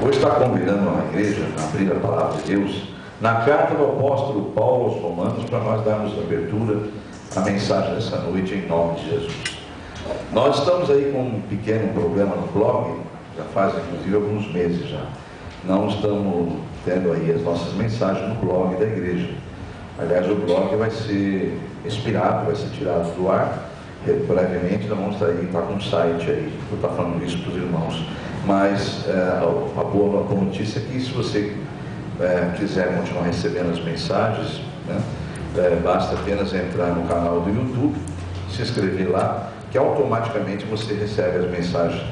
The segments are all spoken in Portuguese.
Vou estar convidando a igreja a abrir a palavra de Deus na carta do apóstolo Paulo aos Romanos, para nós darmos abertura à mensagem dessa noite em nome de Jesus. Nós estamos aí com um pequeno problema no blog, já faz inclusive alguns meses já. Não estamos tendo aí as nossas mensagens no blog da igreja. Aliás, o blog vai ser expirado, vai ser tirado do ar. Brevemente nós vamos estar com um site aí. Vou estar falando isso para os irmãos. Mas a boa notícia é que se você quiser continuar recebendo as mensagens, né, basta apenas entrar no canal do YouTube, se inscrever lá, que automaticamente você recebe as mensagens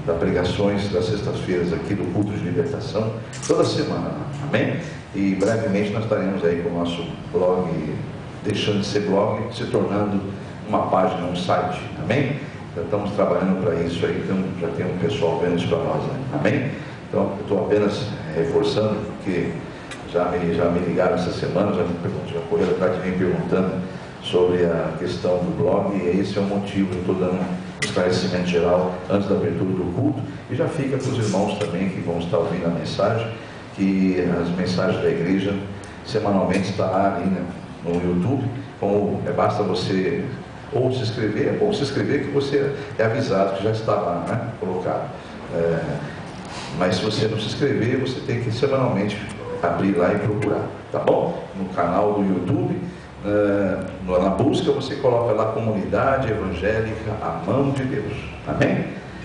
das pregações das sextas-feiras aqui do culto de libertação, toda semana, amém? E brevemente nós estaremos aí com o nosso blog, deixando de ser blog, se tornando uma página, um site, amém? Já estamos trabalhando para isso aí, então já tem um pessoal vendo isso para nós, né? Amém? Então, eu estou apenas reforçando, porque já me ligaram essa semana, já correram atrás de mim perguntando sobre a questão do blog, e esse é o motivo, eu estou dando um esclarecimento geral antes da abertura do culto, e já fica para os irmãos também que vão estar ouvindo a mensagem, que as mensagens da igreja semanalmente está ali, né, no YouTube, como basta você ou se inscrever que você é avisado que já está lá, né, colocado. Mas se você não se inscrever, você tem que semanalmente abrir lá e procurar, tá bom? No canal do YouTube, na busca você coloca lá Comunidade Evangélica A Mão de Deus, amém?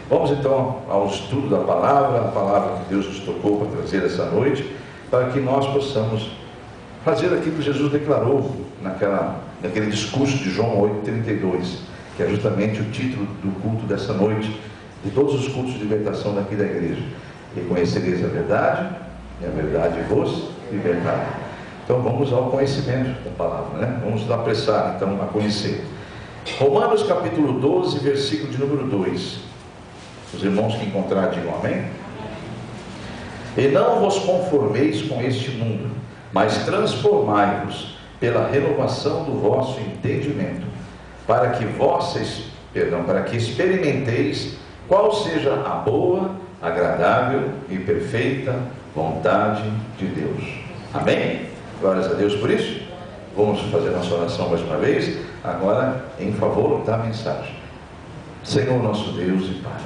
Vamos então ao estudo da palavra, a palavra que Deus nos tocou para trazer essa noite, para que nós possamos fazer aquilo que Jesus declarou naquele discurso de João 8,32, que é justamente o título do culto dessa noite, de todos os cultos de libertação daqui da igreja. E conhecereis a verdade, e a verdade vos libertará. Então vamos ao conhecimento da palavra, né? Vamos nos apressar então a conhecer. Romanos capítulo 12, versículo de número 2. Os irmãos que encontrarem digam amém. E não vos conformeis com este mundo, mas transformai-vos pela renovação do vosso entendimento, para que experimenteis qual seja a boa, agradável e perfeita vontade de Deus. Amém? Glórias a Deus por isso. Vamos fazer nossa oração mais uma vez, agora em favor da mensagem. Senhor nosso Deus e Pai,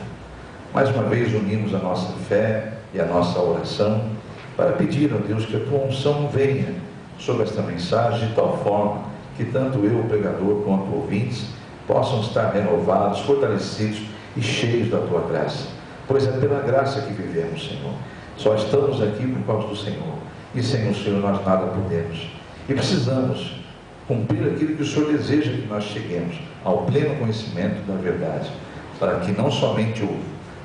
mais uma vez unimos a nossa fé e a nossa oração para pedir a Deus que a tua unção venha sobre esta mensagem de tal forma que tanto eu, o pregador, quanto ouvintes possam estar renovados, fortalecidos e cheios da tua graça, pois é pela graça que vivemos, Senhor. Só estamos aqui por causa do Senhor, e sem o Senhor nós nada podemos, e precisamos cumprir aquilo que o Senhor deseja que nós cheguemos ao pleno conhecimento da verdade, para que não somente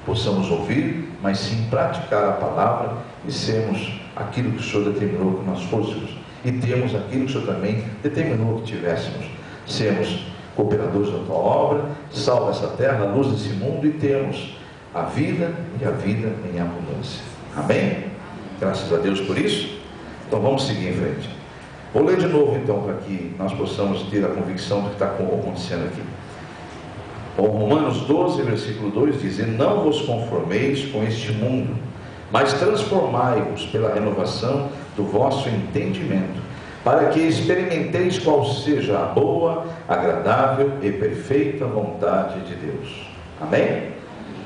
possamos ouvir, mas sim praticar a palavra e sermos aquilo que o Senhor determinou que nós fôssemos, e temos aquilo que o Senhor também determinou que tivéssemos, sermos cooperadores da tua obra, sal dessa terra, luz desse mundo, e temos a vida e a vida em abundância. Amém? Graças a Deus por isso. Então vamos seguir em frente. Vou ler de novo então, para que nós possamos ter a convicção do que está acontecendo aqui. O Romanos 12, versículo 2 diz: e não vos conformeis com este mundo, mas transformai-vos pela renovação do vosso entendimento, para que experimenteis qual seja a boa, agradável e perfeita vontade de Deus. Amém?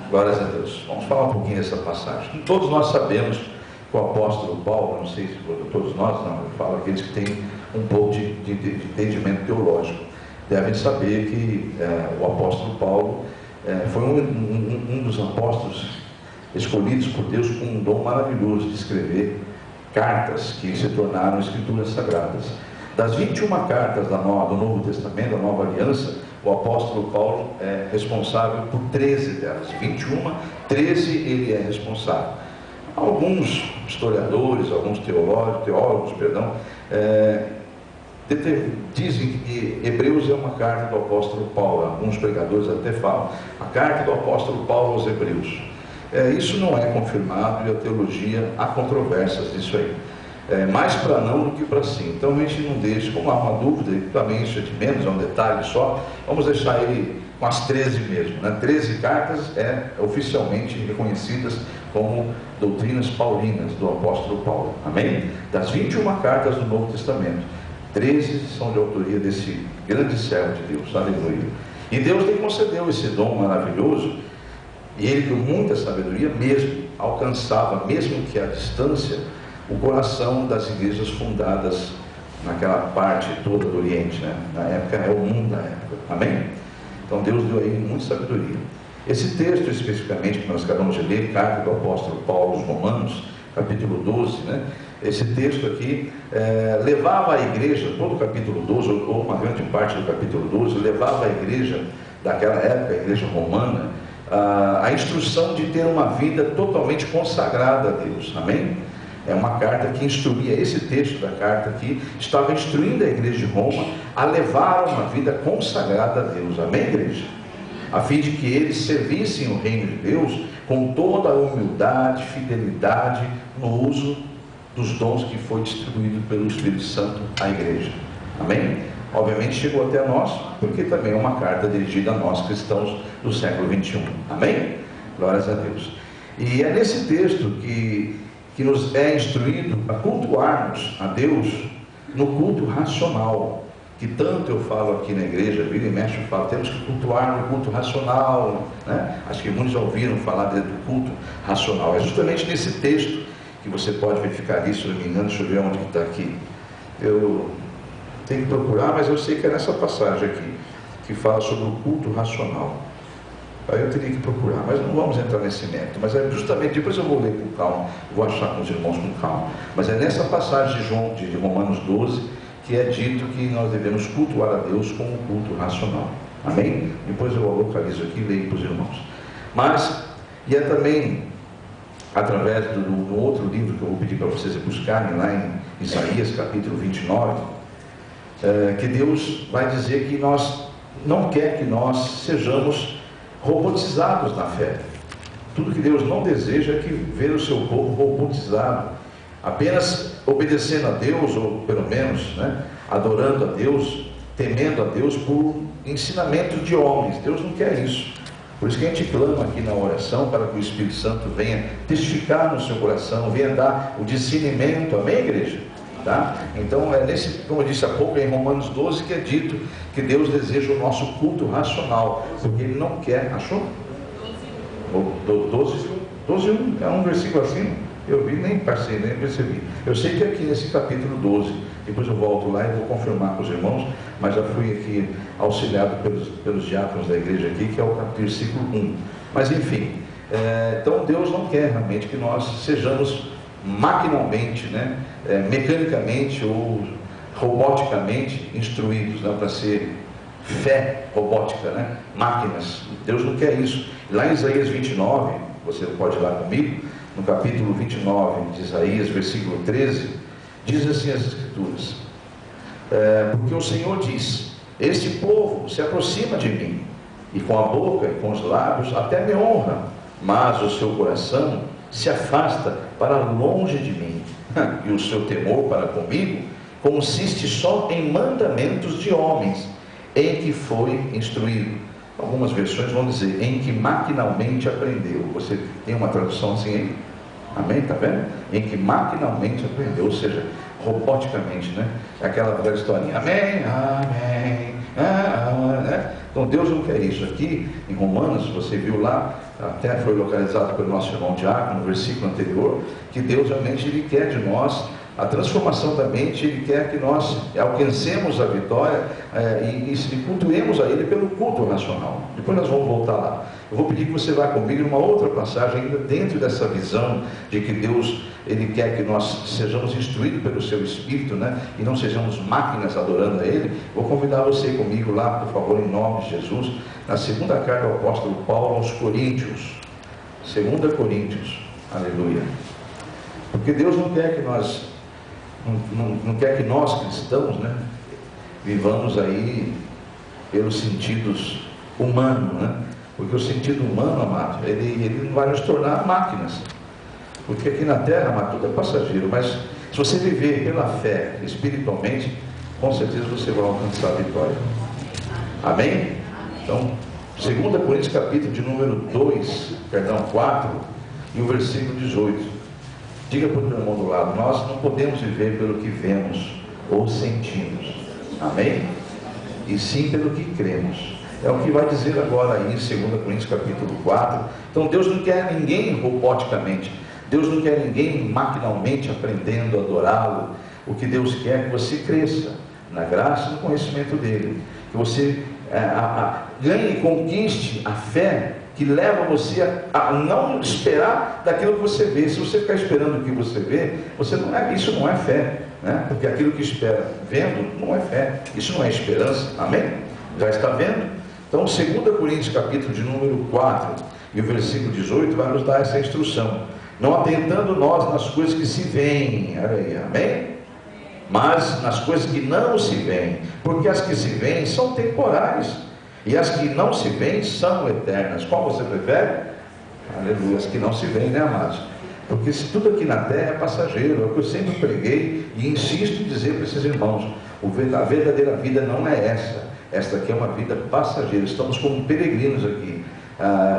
Glórias a Deus. Vamos falar um pouquinho dessa passagem. Todos nós sabemos que o apóstolo Paulo, não sei se todos nós, não, eu falo aqueles que têm um pouco de entendimento teológico, devem saber que o apóstolo Paulo foi um dos apóstolos escolhidos por Deus com um dom maravilhoso de escrever cartas que se tornaram escrituras sagradas. Das 21 cartas do Novo Testamento, da Nova Aliança, o apóstolo Paulo é responsável por 13 delas. 21, 13 ele é responsável. Alguns historiadores, alguns teólogos, dizem que Hebreus é uma carta do apóstolo Paulo. Alguns pregadores até falam a carta do apóstolo Paulo aos Hebreus. Isso não é confirmado, e a teologia há controvérsias disso aí. Mais para não do que para sim. Então a gente não deixa, como há uma dúvida, e também isso é de menos, é um detalhe só, vamos deixar ele com as 13 mesmo, né? 13 cartas oficialmente reconhecidas como doutrinas paulinas do apóstolo Paulo, amém? Das 21 cartas do Novo Testamento, 13 são de autoria desse grande servo de Deus, aleluia. E Deus lhe concedeu esse dom maravilhoso, e ele, com muita sabedoria mesmo, alcançava, mesmo que à distância, o coração das igrejas fundadas naquela parte toda do Oriente, né? Na época, é o mundo da época, amém? Então Deus deu aí muita sabedoria. Esse texto especificamente que nós acabamos de ler, carta do apóstolo Paulo aos Romanos, capítulo 12, né? Esse texto aqui levava a igreja, todo o capítulo 12, ou uma grande parte do capítulo 12, levava a igreja daquela época, a igreja romana, a instrução de ter uma vida totalmente consagrada a Deus, amém? É uma carta que instruía, esse texto da carta aqui, estava instruindo a igreja de Roma a levar uma vida consagrada a Deus, amém, igreja? A fim de que eles servissem o reino de Deus com toda a humildade, fidelidade, no uso dos dons que foi distribuído pelo Espírito Santo à igreja, amém? Obviamente chegou até nós, porque também é uma carta dirigida a nós cristãos do século 21, amém? Glórias a Deus. E é nesse texto que nos é instruído a cultuarmos a Deus no culto racional, que tanto eu falo aqui na igreja, vira e mexe, eu falo, temos que cultuar no culto racional, né? Acho que muitos já ouviram falar do culto racional. É justamente nesse texto que você pode verificar isso, se não me engano, deixa eu ver onde que está aqui. Eu tenho que procurar, mas eu sei que é nessa passagem aqui, que fala sobre o culto racional. Aí eu teria que procurar, mas não vamos entrar nesse mérito. Mas é justamente, depois eu vou ler com calma, vou achar com os irmãos com calma. Mas é nessa passagem de Romanos 12, que é dito que nós devemos cultuar a Deus com um culto racional. Amém? Depois eu localizo aqui e leio para os irmãos. Mas, e é também através do outro livro que eu vou pedir para vocês buscarem lá em Isaías capítulo 29, que Deus vai dizer que não quer que nós sejamos robotizados na fé. Tudo que Deus não deseja é que ver o seu povo robotizado, apenas obedecendo a Deus, ou pelo menos, né, adorando a Deus, temendo a Deus por ensinamentos de homens. Deus não quer isso. Por isso que a gente clama aqui na oração para que o Espírito Santo venha testificar no seu coração, venha dar o discernimento, amém, igreja? Tá? Então é nesse, como eu disse há pouco, em Romanos 12, que é dito que Deus deseja o nosso culto racional, porque Ele não quer, achou? 12:1, é um versículo assim, eu vi, nem passei, nem percebi. Eu sei que é aqui nesse capítulo 12, depois eu volto lá e vou confirmar com os irmãos, mas já fui aqui auxiliado pelos diáconos da igreja aqui, que é o versículo 1. Mas enfim, então Deus não quer realmente que nós sejamos maquinalmente, né, mecanicamente ou roboticamente instruídos, né, para ser fé robótica, né, máquinas. Deus não quer isso. Lá em Isaías 29, você pode ir lá comigo, no capítulo 29 de Isaías, versículo 13, diz assim as Escrituras, porque o Senhor diz, este povo se aproxima de mim, e com a boca e com os lábios até me honra, mas o seu coração se afasta para longe de mim, e o seu temor para comigo consiste só em mandamentos de homens, em que foi instruído. Algumas versões vão dizer, em que maquinalmente aprendeu. Você tem uma tradução assim aí? Amém? Está vendo? Em que maquinalmente aprendeu, ou seja, roboticamente, né? É aquela velha historinha. Amém? Amém. Né? Então Deus não quer isso. Aqui em Romanos, você viu lá, até foi localizado pelo nosso irmão Diácono, no versículo anterior, que Deus realmente Ele quer de nós a transformação da mente. Ele quer que nós alcancemos a vitória e cultuemos a Ele pelo culto racional. Depois nós vamos voltar lá. Eu vou pedir que você vá comigo numa outra passagem, ainda dentro dessa visão de que Deus, Ele quer que nós sejamos instruídos pelo Seu Espírito, né? E não sejamos máquinas adorando a Ele. Vou convidar você comigo lá, por favor, em nome de Jesus, na segunda carta do apóstolo Paulo aos Coríntios. 2 Coríntios, aleluia. Porque Deus não quer que nós não quer que nós cristãos, né, vivamos aí pelos sentidos humanos, né? Porque o sentido humano, amado, ele não vai nos tornar máquinas, porque aqui na terra, amado, tudo é passageiro. Mas se você viver pela fé espiritualmente, com certeza você vai alcançar a vitória. Amém? Então 2 Coríntios capítulo de número 4 e o versículo 18. Diga para o teu irmão do lado: nós não podemos viver pelo que vemos ou sentimos, amém? E sim pelo que cremos. É o que vai dizer agora aí em 2 Coríntios capítulo 4. Então Deus não quer ninguém roboticamente, Deus não quer ninguém maquinalmente aprendendo a adorá-lo. O que Deus quer é que você cresça na graça e no conhecimento dele, que você ganhe e conquiste a fé que leva você a não esperar daquilo que você vê. Se você ficar esperando o que você vê, isso não é fé, né? Porque aquilo que espera vendo não é fé, isso não é esperança, amém? Já está vendo? Então 2 Coríntios capítulo de número 4 e o versículo 18 vai nos dar essa instrução: não atentando nós nas coisas que se veem, olha aí, amém? Mas nas coisas que não se veem, porque as que se veem são temporais, e as que não se veem são eternas. Qual você prefere? Aleluia, as que não se veem, né, amados? Porque se tudo aqui na terra é passageiro, é o que eu sempre preguei e insisto em dizer para esses irmãos: a verdadeira vida não é esta aqui é uma vida passageira. Estamos como peregrinos aqui.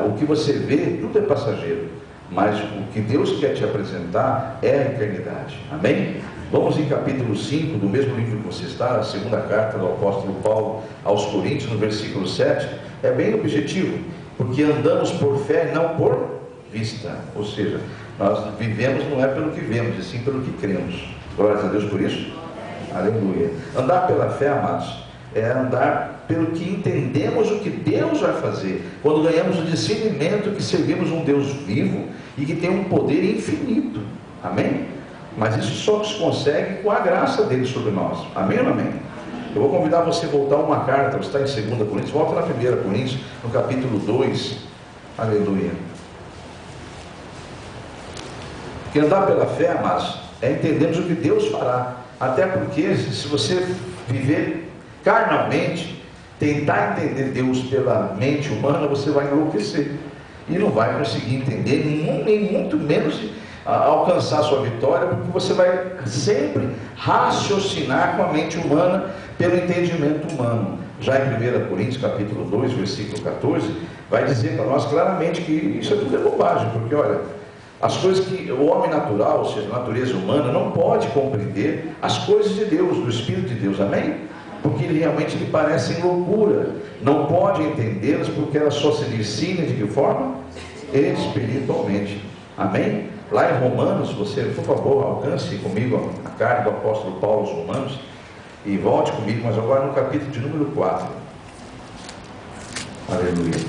O que você vê, tudo é passageiro, mas o que Deus quer te apresentar é a eternidade, amém? Vamos em capítulo 5 do mesmo livro que você está, a segunda carta do apóstolo Paulo aos Coríntios, no versículo 7, é bem objetivo: porque andamos por fé, não por vista. Ou seja, nós vivemos não é pelo que vemos, e sim pelo que cremos. Glória a Deus por isso. Aleluia. Andar pela fé, amados, é andar pelo que entendemos o que Deus vai fazer, quando ganhamos o discernimento que servimos um Deus vivo e que tem um poder infinito, amém? Mas isso só se consegue com a graça dele sobre nós, amém ou não amém? Eu vou convidar você a voltar uma carta, você está em 2 Coríntios, volta na 1 Coríntios, no capítulo 2, aleluia. Porque andar pela fé, amados, é entendermos o que Deus fará, até porque se você viver carnalmente, tentar entender Deus pela mente humana, você vai enlouquecer, e não vai conseguir entender, nem muito menos alcançar sua vitória, porque você vai sempre raciocinar com a mente humana, pelo entendimento humano. Já em 1 Coríntios capítulo 2, versículo 14, vai dizer para nós claramente que isso é tudo bobagem, porque olha, as coisas que o homem natural, ou seja, a natureza humana, não pode compreender as coisas de Deus, do Espírito de Deus, amém? Porque realmente lhe parecem loucura, não pode entendê-las, porque elas só se discernem de que forma? Espiritualmente, amém? Lá em Romanos, você, por favor, alcance comigo a carta do apóstolo Paulo aos Romanos e volte comigo, mas agora no capítulo de número 4. Aleluia.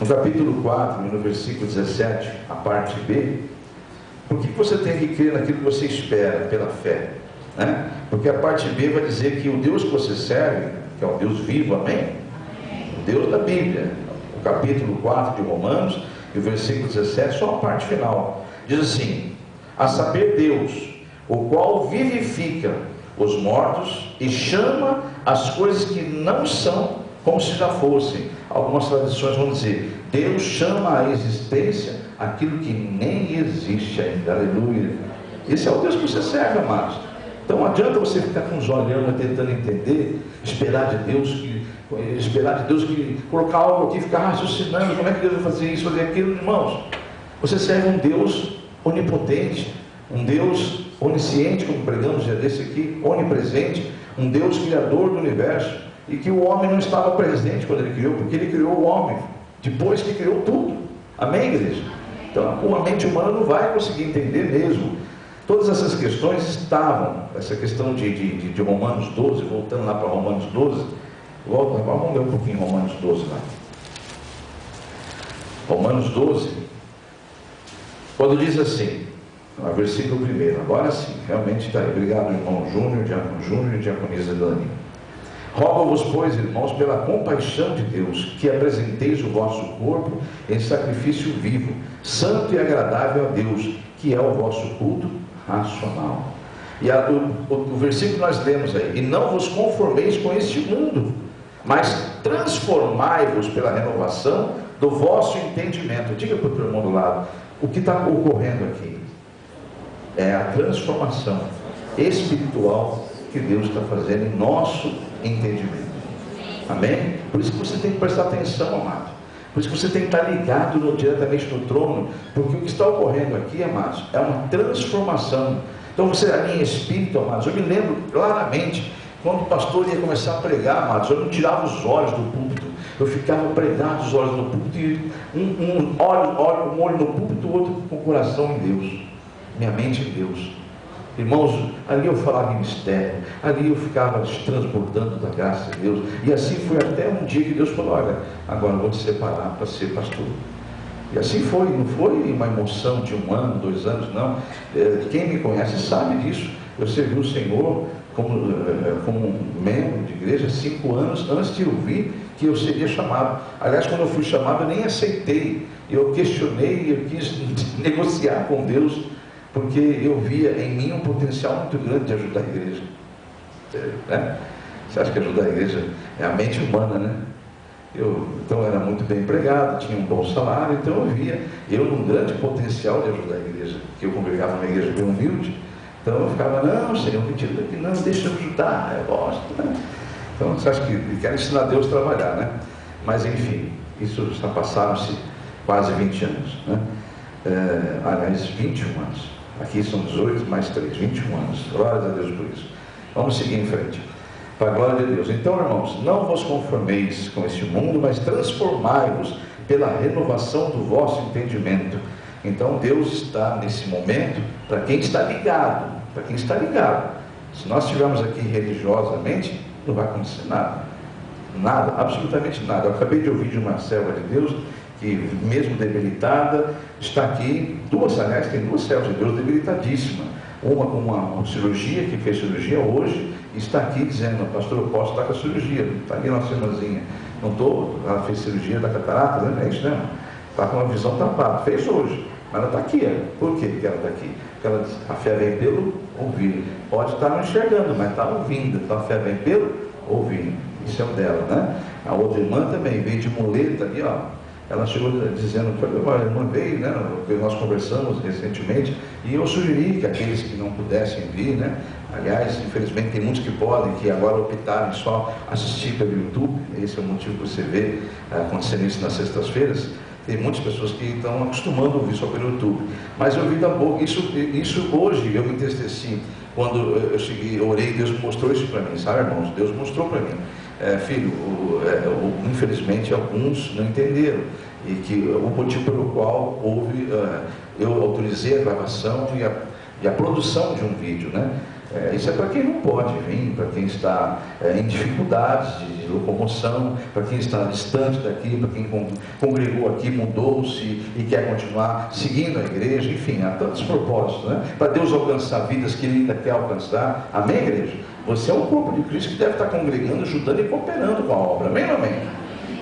No capítulo 4 e no versículo 17, a parte B, por que você tem que crer naquilo que você espera pela fé, né? Porque a parte B vai dizer que o Deus que você serve, que é o Deus vivo, amém? O Deus da Bíblia, o capítulo 4 de Romanos e o versículo 17, só a parte final. Diz assim: a saber Deus, o qual vivifica os mortos e chama as coisas que não são como se já fossem. Algumas tradições vão dizer: Deus chama à existência aquilo que nem existe ainda, aleluia. Esse é o Deus que você serve, amados. Então não adianta você ficar com os olhando, tentando entender, esperar de Deus que colocar algo aqui, ficar raciocinando, como é que Deus vai fazer isso, fazer aquilo, irmãos. Você serve um Deus onipotente, um Deus onisciente, como pregamos já desse aqui, onipresente, um Deus criador do universo, e que o homem não estava presente quando ele criou, porque ele criou o homem, depois que criou tudo, amém, igreja? Então a mente humana não vai conseguir entender mesmo. Todas essas questões estavam, essa questão de Romanos 12, voltando lá para Romanos 12, vamos ler um pouquinho Romanos 12 lá. Romanos 12, quando diz assim, no versículo 1, agora sim, realmente está aí. Obrigado, irmão Júnior, diácono Júnior e diaconisa Dani. Rogo-vos, pois, irmãos, pela compaixão de Deus, que apresenteis o vosso corpo em sacrifício vivo, santo e agradável a Deus, que é o vosso culto racional. E o versículo que nós lemos aí: e não vos conformeis com este mundo, mas transformai-vos pela renovação do vosso entendimento. Diga para o teu irmão do lado: o que está ocorrendo aqui é a transformação espiritual que Deus está fazendo em nosso entendimento. Amém? Por isso que você tem que prestar atenção, amado. Por isso que você tem que estar ligado diretamente no trono, porque o que está ocorrendo aqui, amados, é uma transformação. Então você ali em espírito, amados, eu me lembro claramente, quando o pastor ia começar a pregar, amados, eu não tirava os olhos do púlpito, eu ficava pregado os olhos no púlpito, e um olho no púlpito, o outro com o coração em Deus, minha mente em Deus. Irmãos, ali eu falava em mistério, ali eu ficava transbordando da graça de Deus, e assim foi até um dia que Deus falou: olha, agora eu vou te separar para ser pastor. E assim foi, não foi uma emoção de 1 ano, 2 anos, não. Quem me conhece sabe disso. Eu servi o Senhor como membro de igreja 5 anos antes de ouvir que eu seria chamado. Aliás, quando eu fui chamado, eu nem aceitei. Eu questionei, eu quis negociar com Deus, porque eu via em mim um potencial muito grande de ajudar a igreja. Né? Você acha que ajudar a igreja é a mente humana, né? Então era muito bem empregado, tinha um bom salário, então eu via um grande potencial de ajudar a igreja, que eu congregava numa igreja bem humilde. Então eu ficava: não, Senhor, me tira daqui, não, deixa eu ajudar, eu gosto, né? Então você acha que quer ensinar Deus a trabalhar, né? Mas enfim, isso já passaram-se quase 20 anos, né? Aliás, 21 anos. Aqui são 18 mais 3, 21 anos. Glórias a Deus por isso. Vamos seguir em frente, para a glória de Deus. Então, irmãos, não vos conformeis com este mundo, mas transformai-vos pela renovação do vosso entendimento. Então Deus está nesse momento para quem está ligado, para quem está ligado. Se nós estivermos aqui religiosamente, não vai acontecer nada, absolutamente nada. Eu acabei de ouvir de uma serva de Deus que, mesmo debilitada, está aqui, aliás, tem 2 servas de Deus debilitadíssimas, uma com uma cirurgia, que fez cirurgia hoje, e está aqui dizendo: pastor, eu posso estar com a cirurgia, está ali nossa irmãzinha, não estou, ela fez cirurgia da catarata, né? É isso, né? Está com uma visão tapada, fez hoje, mas ela está aqui. Por quê que ela está aqui? Porque ela diz: a fé vem pelo ouvir. Pode estar não enxergando, mas está ouvindo. Então a fé vem pelo ouvir. Isso é o dela, né? A outra irmã também veio de muleta ali, ó. Ela chegou dizendo: a irmã veio, né? Nós conversamos recentemente, e eu sugeri que aqueles que não pudessem vir, né? Aliás, infelizmente tem muitos que podem, que agora optaram em só assistir pelo YouTube. Esse é o motivo que você vê acontecendo isso nas sextas-feiras. Tem muitas pessoas que estão acostumando a ouvir só pelo YouTube, mas eu ouvi da boca. Isso hoje eu me entristeci quando eu cheguei, eu orei, Deus mostrou isso para mim, sabe, irmãos? Deus mostrou para mim: filho, infelizmente alguns não entenderam, e que o motivo pelo qual eu autorizei a gravação e a produção de um vídeo, né? Isso é para quem não pode vir, para quem está em dificuldades de locomoção, para quem está distante daqui, para quem congregou aqui, mudou-se e quer continuar seguindo a igreja. Enfim, há tantos propósitos, né? Para Deus alcançar vidas que Ele ainda quer alcançar. Amém, igreja? Você é o corpo de Cristo que deve estar congregando, ajudando e cooperando com a obra. Amém ou amém?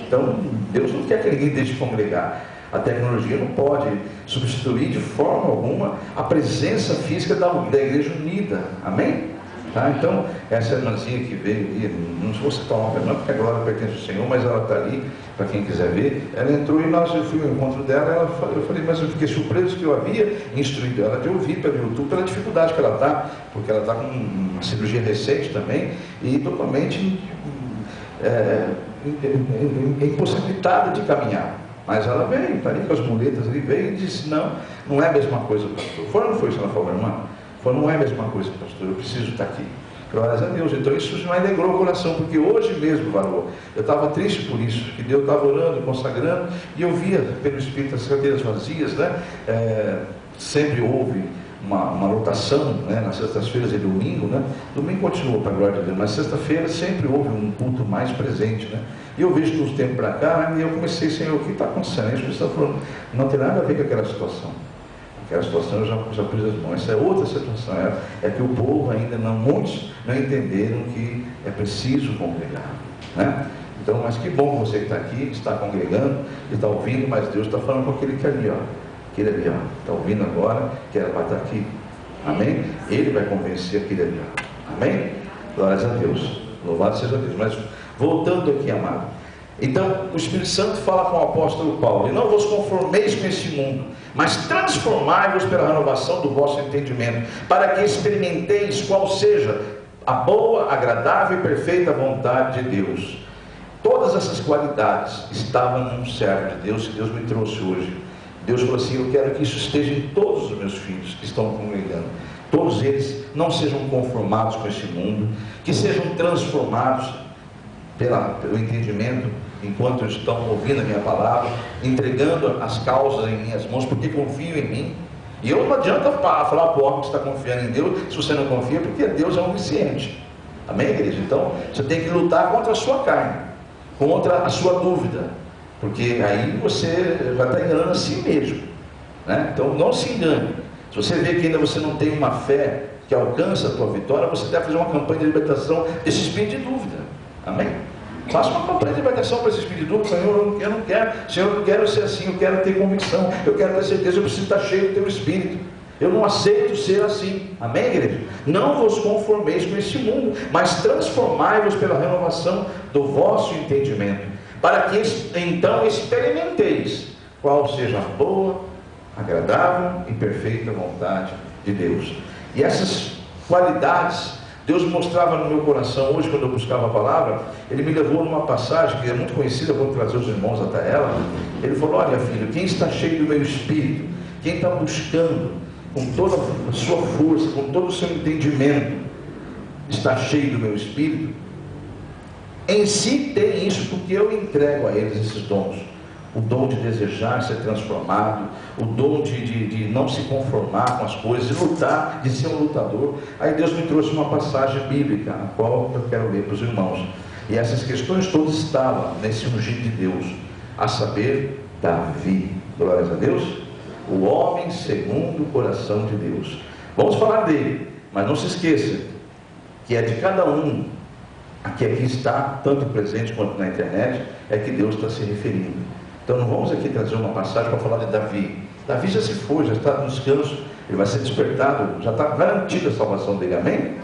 Então, Deus não quer que ninguém deixe de congregar. A tecnologia não pode substituir de forma alguma a presença física da igreja unida. Amém? Tá? Então, essa irmãzinha que veio ali, não vou citar uma irmã, porque a glória pertence ao Senhor, mas ela está ali, para quem quiser ver. Ela entrou e eu fui ao encontro dela, eu falei, mas eu fiquei surpreso que eu havia instruído ela de ouvir pelo YouTube, pela dificuldade que ela está, porque ela está com uma cirurgia recente também, e totalmente impossibilitada de caminhar. Mas ela veio, está ali com as muletas, ali veio e disse: não é a mesma coisa, pastor. Foi ou não foi, se ela falou, irmã? Foi, não é a mesma coisa, pastor, eu preciso estar aqui. Glórias a Deus. Então isso me alegrou o coração, porque hoje mesmo, varou, eu estava triste por isso, que Deus estava orando, consagrando, e eu via pelo Espírito as cadeiras vazias, né? Sempre houve uma lotação, né? Nas sextas-feiras e domingo, né? Domingo continua, para a glória de Deus, mas sexta-feira sempre houve um culto mais presente, né? E eu vejo que uns tempos para cá, e eu comecei: Senhor, o que está acontecendo? Isso que você está falando não tem nada a ver com aquela situação. Aquela situação eu já pus as mãos. Essa é outra situação, é que o povo ainda muitos não entenderam que é preciso congregar, né? Então, mas que bom você que está aqui, que está congregando, que está ouvindo, mas Deus está falando com aquele que é ali, ó. Aquele ali, ó, está ouvindo agora, que era para estar aqui. Amém? Ele vai convencer aquele ali, ó. Amém? Glórias a Deus. Louvado seja Deus. Mas voltando aqui, amado. Então, o Espírito Santo fala com o apóstolo Paulo: e não vos conformeis com este mundo, mas transformai-vos pela renovação do vosso entendimento, para que experimenteis qual seja a boa, agradável e perfeita vontade de Deus. Todas essas qualidades estavam num servo de Deus, que Deus me trouxe hoje. Deus falou assim: eu quero que isso esteja em todos os meus filhos que estão congregando. Todos eles não sejam conformados com esse mundo, que sejam transformados pelo entendimento, enquanto estão ouvindo a minha palavra, entregando as causas em minhas mãos, porque confiam em mim. E eu não adianta falar para o homem que está confiando em Deus, se você não confia, porque Deus é onisciente. Amém, igreja? Então, você tem que lutar contra a sua carne, contra a sua dúvida, porque aí você vai estar enganando a si mesmo, né? Então, não se engane. Se você vê que ainda você não tem uma fé que alcança a tua vitória, você deve fazer uma campanha de libertação desse espírito de dúvida. Amém? Faça uma campanha de libertação para esse espírito de dúvida. Senhor, eu não quero. Senhor, eu não quero ser assim. Eu quero ter convicção. Eu quero ter certeza. Eu preciso estar cheio do teu espírito. Eu não aceito ser assim. Amém, igreja? Não vos conformeis com este mundo, mas transformai-vos pela renovação do vosso entendimento, para que então experimenteis qual seja a boa, agradável e perfeita vontade de Deus. E essas qualidades Deus mostrava no meu coração hoje, quando eu buscava a palavra. Ele me levou numa passagem que é muito conhecida, eu vou trazer os irmãos até ela. Ele falou: olha, filho, quem está cheio do meu espírito, quem está buscando com toda a sua força, com todo o seu entendimento, está cheio do meu espírito, em si tem isso, porque eu entrego a eles esses dons. O dom de desejar ser transformado, o dom de não se conformar com as coisas, de lutar, de ser um lutador. Aí Deus me trouxe uma passagem bíblica, a qual eu quero ler para os irmãos. E essas questões todas estavam nesse ungido de Deus, a saber, Davi. Glórias a Deus. O homem segundo o coração de Deus. Vamos falar dele, mas não se esqueça que é de cada um que aqui está, tanto presente quanto na internet, é que Deus está se referindo. Então não vamos aqui trazer uma passagem para falar de Davi. Davi já se foi, já está no descanso, ele vai ser despertado, já está garantida a salvação dele, amém?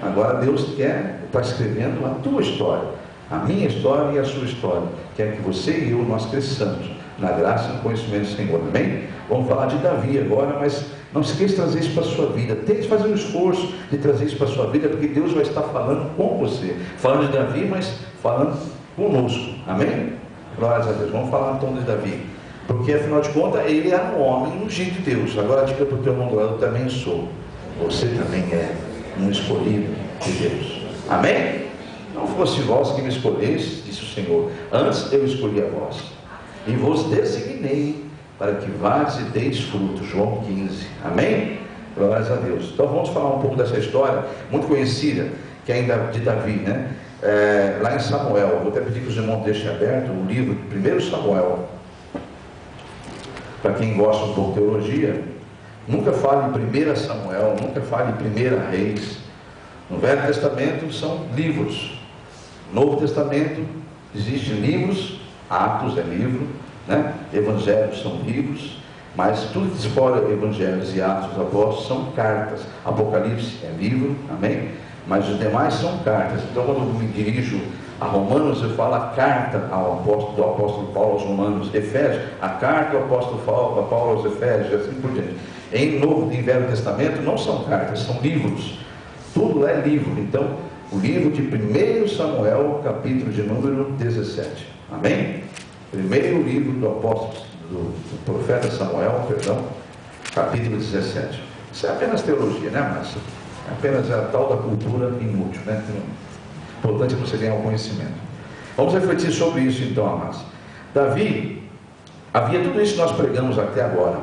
Agora Deus está escrevendo a tua história, a minha história e a sua história. Quer que você e eu, nós cresçamos na graça e no conhecimento do Senhor, amém? Vamos falar de Davi agora, mas não se esqueça de trazer isso para a sua vida. Tente fazer um esforço de trazer isso para a sua vida, porque Deus vai estar falando com você, falando de Davi, mas falando conosco, amém? Glórias a Deus. Vamos falar então de Davi, porque afinal de contas ele era um homem ungido de Deus. Agora diga para o teu irmão: eu também sou, você também é um escolhido de Deus, amém? Não fosse vós que me escolheste, disse o Senhor, antes eu escolhi a vós e vos designei para que vás e deis fruto. João 15, amém? Glórias a Deus. Então vamos falar um pouco dessa história muito conhecida, que ainda de Davi, né? Lá em Samuel, vou até pedir que os irmãos deixem aberto o livro de 1 Samuel. Para quem gosta um pouco de teologia, nunca fale em 1 Samuel, nunca fale em 1 Reis. No Velho Testamento são livros, no Novo Testamento existem livros, Atos é livro, né? Evangelhos são livros, mas tudo que fora Evangelhos e Atos dos Apóstolos são cartas. Apocalipse é livro, amém? Mas os demais são cartas. Então quando eu me dirijo a Romanos, eu falo a carta do apóstolo Paulo aos Romanos. Efésios, a carta do apóstolo Paulo aos Efésios, e assim por diante. Em Velho Testamento não são cartas, são livros. Tudo é livro. Então o livro de 1 Samuel, capítulo de número 17, amém? Primeiro livro do apóstolo, do profeta Samuel, perdão, capítulo 17. Isso é apenas teologia, né, Márcia? É apenas a tal da cultura inútil, né? O importante é você ganhar o conhecimento. Vamos refletir sobre isso então, amados. Davi, havia tudo isso que nós pregamos até agora,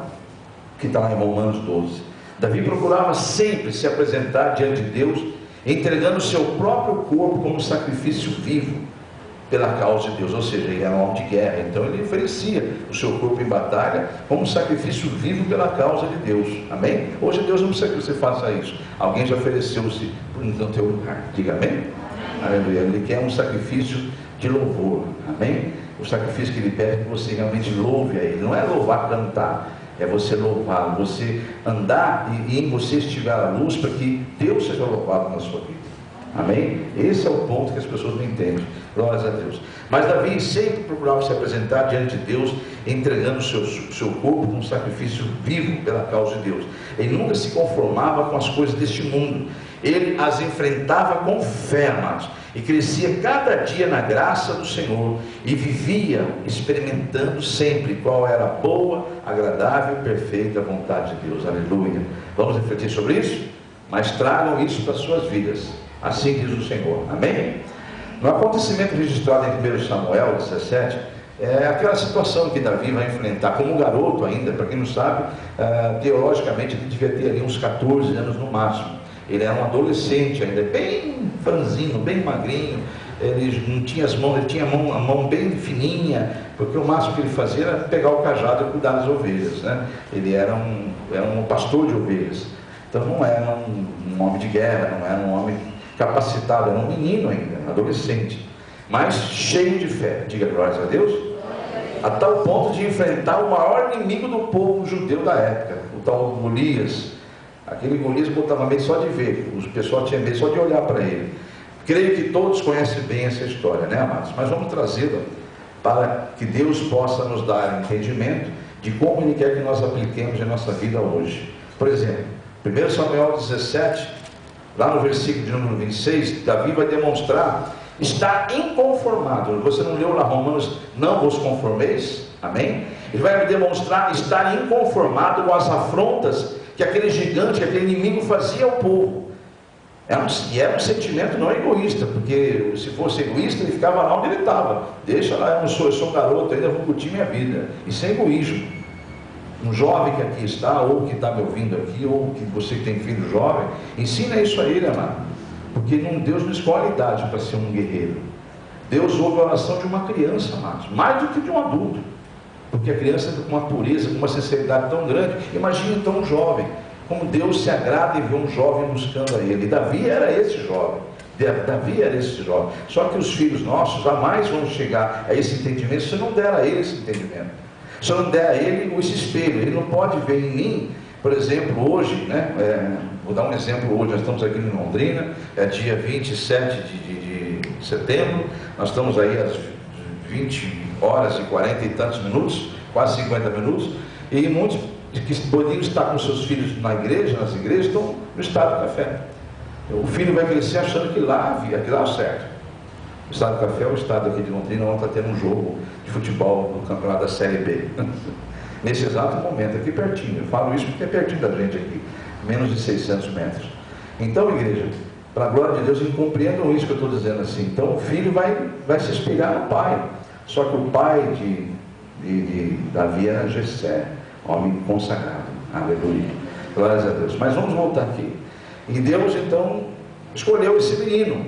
que está lá em Romanos 12. Davi procurava sempre se apresentar diante de Deus, entregando o seu próprio corpo como sacrifício vivo pela causa de Deus. Ou seja, ele era um homem de guerra, então ele oferecia o seu corpo em batalha como sacrifício vivo pela causa de Deus, amém? Hoje Deus não precisa que você faça isso. Alguém já ofereceu-se no teu lugar, diga amém? Aleluia. Ele quer um sacrifício de louvor, amém? O sacrifício que ele pede é que você realmente louve a ele. Não é louvar, cantar, é você louvá-lo, você andar e em você estiver a luz para que Deus seja louvado na sua vida, amém? Esse é o ponto que as pessoas não entendem. Glórias a Deus. Mas Davi sempre procurava se apresentar diante de Deus, entregando seu corpo como um sacrifício vivo pela causa de Deus. Ele nunca se conformava com as coisas deste mundo. Ele as enfrentava com fé, amados, e crescia cada dia na graça do Senhor, e vivia experimentando sempre qual era a boa, agradável e perfeita vontade de Deus. Aleluia. Vamos refletir sobre isso? Mas tragam isso para as suas vidas, assim diz o Senhor. Amém? No acontecimento registrado em 1 Samuel 17, é aquela situação que Davi vai enfrentar como garoto ainda. Para quem não sabe, teologicamente ele devia ter ali uns 14 anos no máximo. Ele era um adolescente ainda, bem franzino, bem magrinho. Ele não tinha as mãos, ele tinha a mão bem fininha, porque o máximo que ele fazia era pegar o cajado e cuidar das ovelhas, né? Ele era um pastor de ovelhas. Então não era um homem de guerra, não era um homem capacitado, era um menino ainda, adolescente, mas cheio de fé. Diga glórias a Deus. A tal ponto de enfrentar o maior inimigo do povo judeu da época, o tal Golias. Aquele Golias botava medo só de ver, o pessoal tinha medo só de olhar para ele. Creio que todos conhecem bem essa história, né, amados? Mas vamos trazê-la para que Deus possa nos dar entendimento de como Ele quer que nós apliquemos em nossa vida hoje. Por exemplo, 1 Samuel 17, lá no versículo de número 26, Davi vai demonstrar estar inconformado. Você não leu lá Romanos, não vos conformeis? Amém? Ele vai demonstrar estar inconformado com as afrontas que aquele gigante, que aquele inimigo fazia ao povo. Era um sentimento não egoísta, porque se fosse egoísta, ele ficava lá onde ele estava. Deixa lá, eu sou um garoto, ainda vou curtir minha vida. Isso é egoísmo. Um jovem que aqui está, ou que está me ouvindo aqui, ou que você que tem filho jovem, ensina isso a ele, amado. Porque Deus não escolhe idade para ser um guerreiro. Deus ouve a oração de uma criança, amados, mais do que de um adulto. Porque a criança com uma pureza, com uma sinceridade tão grande. Imagine então um jovem, como Deus se agrada em ver um jovem buscando a Ele. Davi era esse jovem. Davi era esse jovem. Só que os filhos nossos jamais vão chegar a esse entendimento se eu não der a ele esse entendimento. Se eu não der a ele esse espelho. Ele não pode ver em mim, por exemplo, hoje, né? Vou dar um exemplo hoje. Nós estamos aqui em Londrina, é dia 27 de setembro. Nós estamos aí às 20 horas e 40 e tantos minutos, quase 50 minutos, e muitos que poderiam estar com seus filhos na igreja, nas igrejas, estão no estado do café. O filho vai crescer achando que lá é o certo. O estado do café é o estado aqui de Londrina, onde está tendo um jogo de futebol no campeonato da Série B. Nesse exato momento, aqui pertinho. Eu falo isso porque é pertinho da gente aqui, menos de 600 metros. Então, igreja, para a glória de Deus, compreendam isso que eu estou dizendo assim. Então, o filho vai se espelhar no pai. Só que o pai de Davi era Jessé, homem consagrado. Aleluia. Glórias a Deus. Mas vamos voltar aqui. E Deus então escolheu esse menino.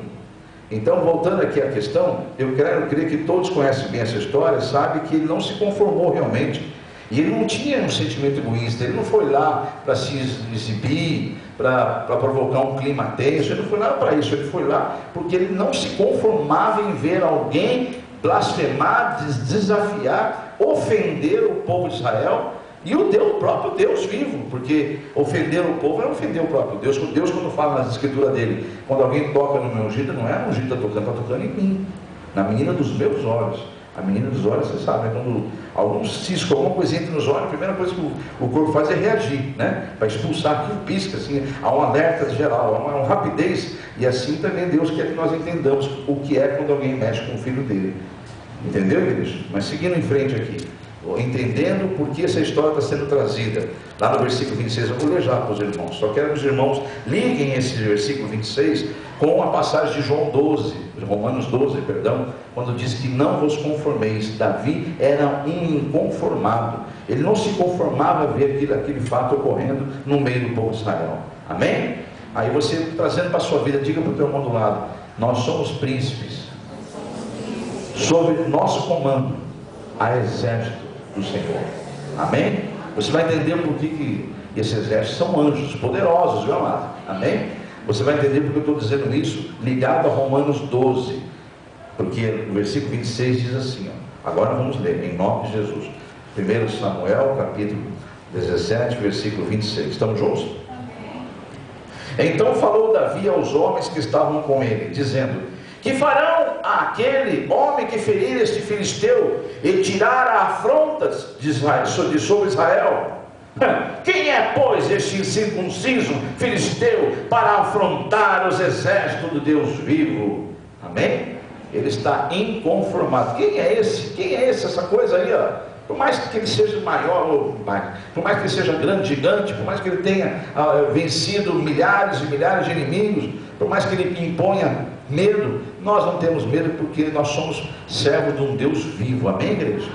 Então, voltando aqui à questão, eu quero crer que todos conhecem bem essa história, sabem que ele não se conformou realmente. E ele não tinha um sentimento egoísta, ele não foi lá para se exibir, para provocar um clima tenso, ele não foi lá para isso, ele foi lá porque ele não se conformava em ver alguém blasfemar, desafiar, ofender o povo de Israel e o próprio Deus vivo, porque ofender o povo é ofender o próprio Deus. Deus, quando fala nas escrituras dele, quando alguém toca no meu ungido, não é a ungida está tocando em mim, na menina dos meus olhos. A menina dos olhos, você sabe, quando algum cisco, alguma coisa entra nos olhos, a primeira coisa que o corpo faz é reagir, né? Para expulsar aquilo, pisca, assim, há um alerta geral, há uma rapidez, e assim também Deus quer que nós entendamos o que é quando alguém mexe com o filho dele. Entendeu, igreja? Mas seguindo em frente aqui, entendendo por que essa história está sendo trazida, lá no versículo 26, eu vou ler já para os irmãos, só quero que os irmãos liguem esse versículo 26 com a passagem de Romanos 12, quando diz que não vos conformeis. Davi era um inconformado, ele não se conformava a ver aquele fato ocorrendo no meio do povo de Israel. Amém? Aí você, trazendo para a sua vida, diga para o teu irmão do lado: nós somos príncipes, sob nosso comando há exército do Senhor. Amém? Você vai entender por que esses exércitos são anjos poderosos, viu, amado? Amém? Você vai entender porque eu estou dizendo isso ligado a Romanos 12, porque no versículo 26 diz assim, ó, agora vamos ler, em nome de Jesus, 1 Samuel capítulo 17, versículo 26, estamos juntos? Então falou Davi aos homens que estavam com ele, dizendo: que farão aquele homem que ferir este filisteu e tirar afrontas de Israel, sobre Israel. Quem é, pois, este incircunciso filisteu para afrontar os exércitos do Deus vivo? Amém? Ele está inconformado. Quem é esse? Quem é esse? Essa coisa aí, ó. Por mais que ele seja maior, por mais que ele seja grande, gigante, por mais que ele tenha vencido milhares e milhares de inimigos, por mais que ele imponha medo, nós não temos medo, porque nós somos servos de um Deus vivo. Amém, igreja?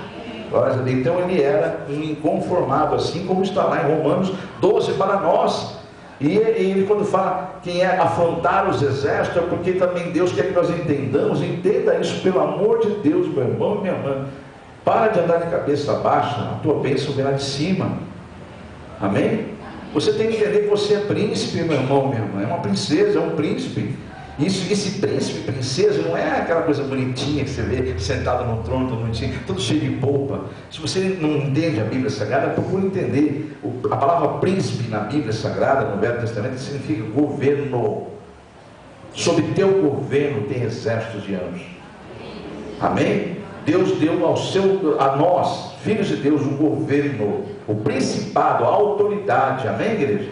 Então ele era um inconformado, assim como está lá em Romanos 12 para nós. E ele, quando fala quem é afrontar os exércitos, é porque também Deus quer que nós entendamos. Entenda isso, pelo amor de Deus, meu irmão e minha irmã. Para de andar de cabeça baixa, a tua bênção vem lá de cima. Amém? Você tem que entender que você é príncipe, meu irmão, minha irmã. É uma princesa, é um príncipe. Esse príncipe, princesa, não é aquela coisa bonitinha que você vê sentado no trono, todo bonitinho, todo cheio de polpa. Se você não entende a Bíblia Sagrada, procure entender. A palavra príncipe na Bíblia Sagrada, no Velho Testamento, significa governo. Sob teu governo tem exércitos de anjos. Amém? Deus deu a nós, filhos de Deus, o governo, o principado, a autoridade. Amém, igreja?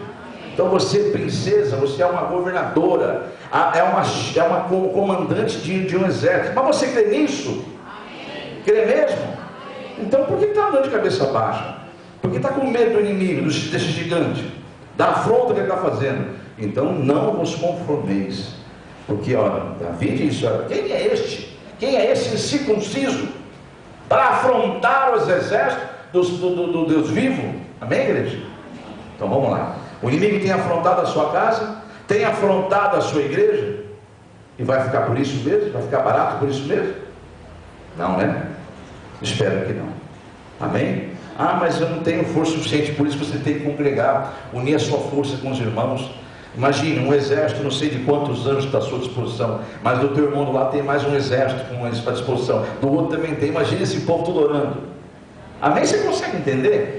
Então você, princesa, você é uma governadora, é uma comandante de um exército. Mas você crê nisso? Crê mesmo? Então por que está andando de cabeça baixa? Por que está com medo do inimigo, desse gigante, da afronta que ele está fazendo? Então não vos conformeis. Porque, olha, Davi disse, olha, quem é este? Quem é esse incircunciso para afrontar os exércitos do Deus vivo? Amém, igreja? Então vamos lá. O inimigo tem afrontado a sua casa, tem afrontado a sua igreja, e vai ficar por isso mesmo? Vai ficar barato por isso mesmo? Não, né? Espero que não. Amém? Ah, mas eu não tenho força suficiente, por isso você tem que congregar, unir a sua força com os irmãos. Imagine um exército, não sei de quantos anos está à sua disposição, mas do teu irmão lá tem mais um exército com isso à disposição, do outro também tem. Imagine esse povo todo orando. Amém? Você consegue entender?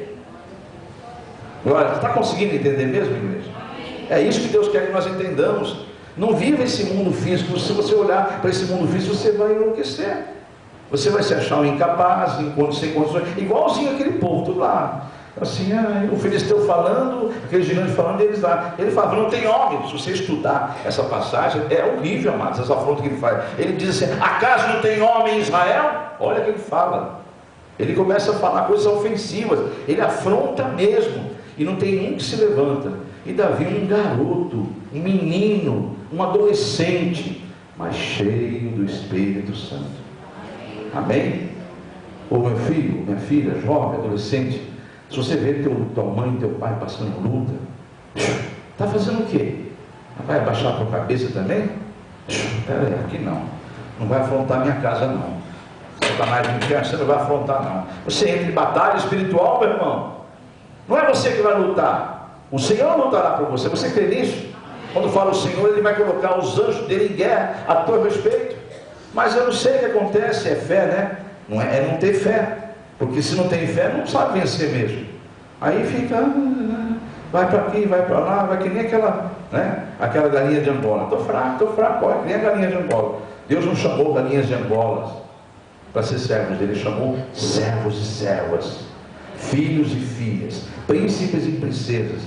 Agora, está conseguindo entender mesmo, igreja? É isso que Deus quer que nós entendamos. Não viva esse mundo físico. Se você olhar para esse mundo físico, você vai enlouquecer. Você vai se achar um incapaz, sem condições, igualzinho aquele povo tudo lá. Assim, o filisteu falando, aquele gigante falando, eles lá. Ele fala, não tem homem. Se você estudar essa passagem, é horrível, amados, essa afronta que ele faz. Ele diz assim, acaso não tem homem em Israel? Olha o que ele fala. Ele começa a falar coisas ofensivas. Ele afronta mesmo. E não tem um que se levanta. E Davi, um garoto, um menino, um adolescente, mas cheio do Espírito Santo. Amém? Ô meu filho, minha filha, jovem, adolescente, se você vê tua mãe e teu pai passando luta, está fazendo o quê? Vai abaixar a tua cabeça também? Peraí, aqui não. Não vai afrontar minha casa não. Satanás do inferno, você não vai afrontar não. Você entra em batalha espiritual, meu irmão. Não é você que vai lutar. O Senhor lutará por você. Você crê nisso? Quando fala o Senhor, Ele vai colocar os anjos dele em guerra a teu respeito. Mas eu não sei o que acontece, é fé, né? É não ter fé. Porque se não tem fé, não sabe vencer mesmo. Aí fica, vai para aqui, vai para lá, vai que nem aquela galinha de Angola. Estou fraco, olha, que nem a galinha de Angola. Deus não chamou galinhas de Angola para ser servos dele, Ele chamou servos e servas, filhos e filhas, príncipes e princesas,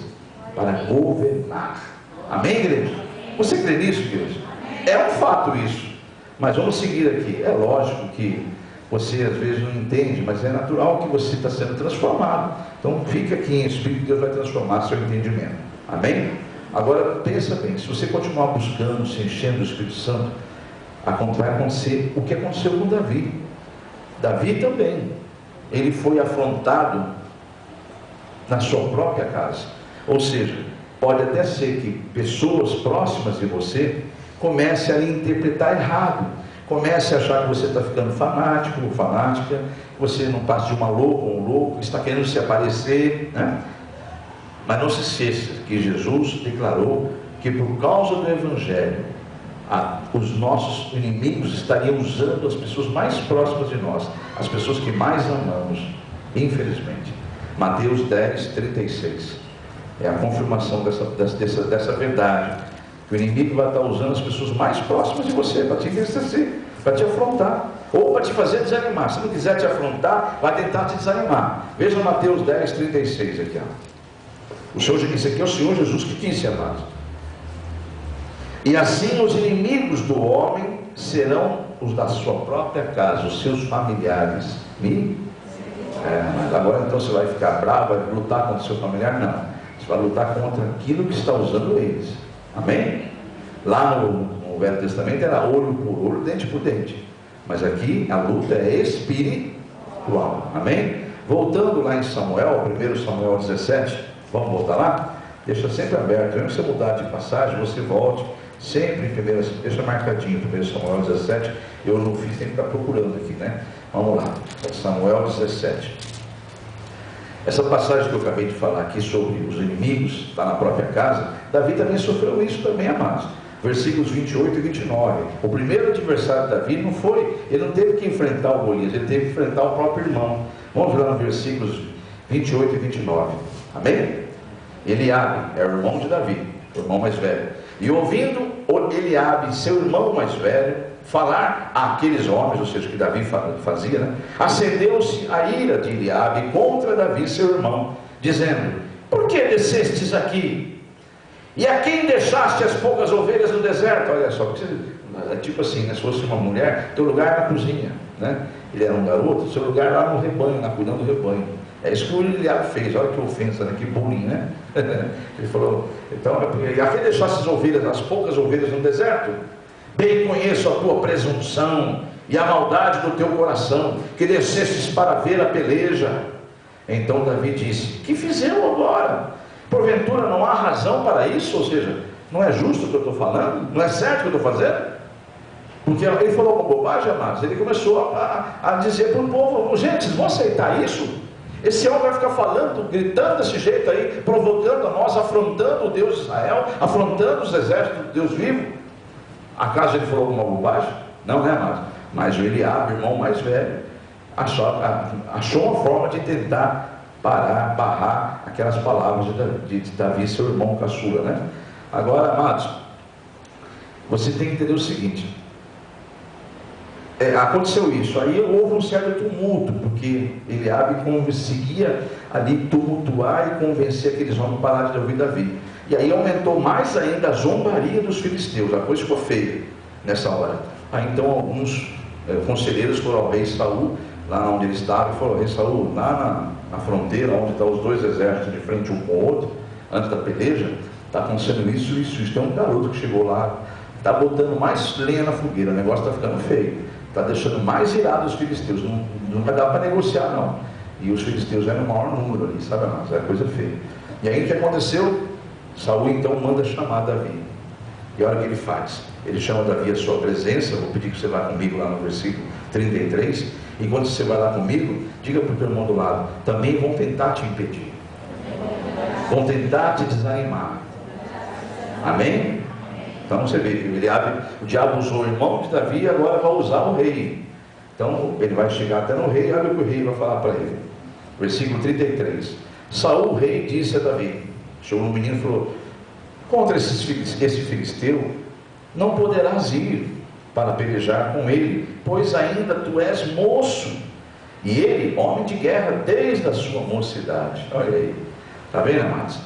para governar. Amém, igreja? Você crê nisso, igreja? É um fato isso. Mas vamos seguir aqui. É lógico que você às vezes não entende, mas é natural que você está sendo transformado. Então fica aqui em Espírito, Deus vai transformar seu entendimento. Amém? Agora pensa bem, se você continuar buscando, se enchendo do Espírito Santo, vai acontecer o que aconteceu com Davi. Davi também, ele foi afrontado na sua própria casa. Ou seja, pode até ser que pessoas próximas de você comecem a lhe interpretar errado. Comece a achar que você está ficando fanático ou fanática, que você não passa de uma louca ou um louco, que está querendo se aparecer, né? Mas não se esqueça que Jesus declarou que por causa do Evangelho, os nossos inimigos estariam usando as pessoas mais próximas de nós, as pessoas que mais amamos, infelizmente. Mateus 10, 36 é a confirmação dessa verdade, que o inimigo vai estar usando as pessoas mais próximas de você para te entristecer, para te afrontar, ou para te fazer desanimar. Se não quiser te afrontar, vai tentar te desanimar. Veja Mateus 10, 36 aqui, ó. Isso aqui é o Senhor Jesus que disse, amados. E assim os inimigos do homem serão os da sua própria casa, os seus familiares. Mas agora então você vai ficar bravo, vai lutar contra o seu familiar? Não. Você vai lutar contra aquilo que está usando eles. Amém? Lá no Velho Testamento era olho por olho, dente por dente. Mas aqui a luta é espiritual. Amém? Voltando lá em Samuel, 1 Samuel 17, vamos voltar lá? Deixa sempre aberto, mesmo que você mudar de passagem, você volte sempre em deixa marcadinho, 1 Samuel 17, eu não fiz, tem que ficar procurando aqui, né? Vamos lá, Samuel 17. Essa passagem que eu acabei de falar aqui sobre os inimigos, está na própria casa, Davi também sofreu isso também, amados. Versículos 28 e 29. O primeiro adversário de Davi ele não teve que enfrentar o Golias, ele teve que enfrentar o próprio irmão. Vamos lá no versículos 28 e 29. Amém? Eliabe é o irmão de Davi, o irmão mais velho. E ouvindo Eliabe, seu irmão mais velho, falar àqueles homens, ou seja, que Davi fazia, né? Acendeu-se a ira de Eliabe contra Davi, seu irmão, dizendo: por que descestes aqui? E a quem deixaste as poucas ovelhas no deserto? Olha só, é tipo assim, né? Se fosse uma mulher, teu lugar é na cozinha, né? Ele era um garoto, seu lugar lá no rebanho, cuidando do rebanho. É isso que o Eliabe fez. Olha que ofensa, né? Que bullying, né? Ele falou, então, e a quem deixaste as ovelhas, as poucas ovelhas no deserto? Bem conheço a tua presunção e a maldade do teu coração, que descestes para ver a peleja. Então Davi disse: que fizemos agora? Porventura não há razão para isso? Ou seja, não é justo o que eu estou falando? Não é certo o que eu estou fazendo? Porque ele falou uma bobagem, amados. Ele começou a dizer para o povo: gente, vocês vão aceitar isso? Esse homem vai ficar falando, gritando desse jeito aí, provocando a nós, afrontando o Deus de Israel, afrontando os exércitos do Deus vivo. Acaso ele falou alguma bobagem? Não, né, amados? Mas o Eliabe, irmão mais velho, achou uma forma de tentar barrar aquelas palavras de Davi, seu irmão caçula, né? Agora, amados, você tem que entender o seguinte: aconteceu isso, aí houve um certo tumulto, porque Eliabe conseguia ali tumultuar e convencer aqueles homens a parar de ouvir Davi. E aí aumentou mais ainda a zombaria dos filisteus. A coisa ficou feia nessa hora. Aí então alguns conselheiros foram ao rei Saul, lá onde ele estava, e falaram: rei Saul, lá na fronteira, onde estão os dois exércitos de frente um com o outro, antes da peleja, está acontecendo isso. Tem um garoto que chegou lá, está botando mais lenha na fogueira, o negócio está ficando feio, está deixando mais irado os filisteus, não vai dar para negociar não. E os filisteus eram o maior número ali, sabe, mas é coisa feia. E aí o que aconteceu? Saul então manda chamar Davi. E olha o que ele faz. Ele chama Davi à sua presença. Vou pedir que você vá comigo lá no versículo 33. E quando você vai lá comigo, diga para o teu irmão do lado: também vão tentar te impedir, vão tentar te desanimar. Amém? Então você vê que o diabo usou o irmão de Davi e agora vai usar o rei. Então ele vai chegar até no rei. Olha o que o rei vai falar para ele. Versículo 33. Saul, o rei, disse a Davi, chegou um menino e falou: contra esse filisteu não poderás ir para pelejar com ele, pois ainda tu és moço, e ele homem de guerra desde a sua mocidade. Olha aí, está vendo, amados?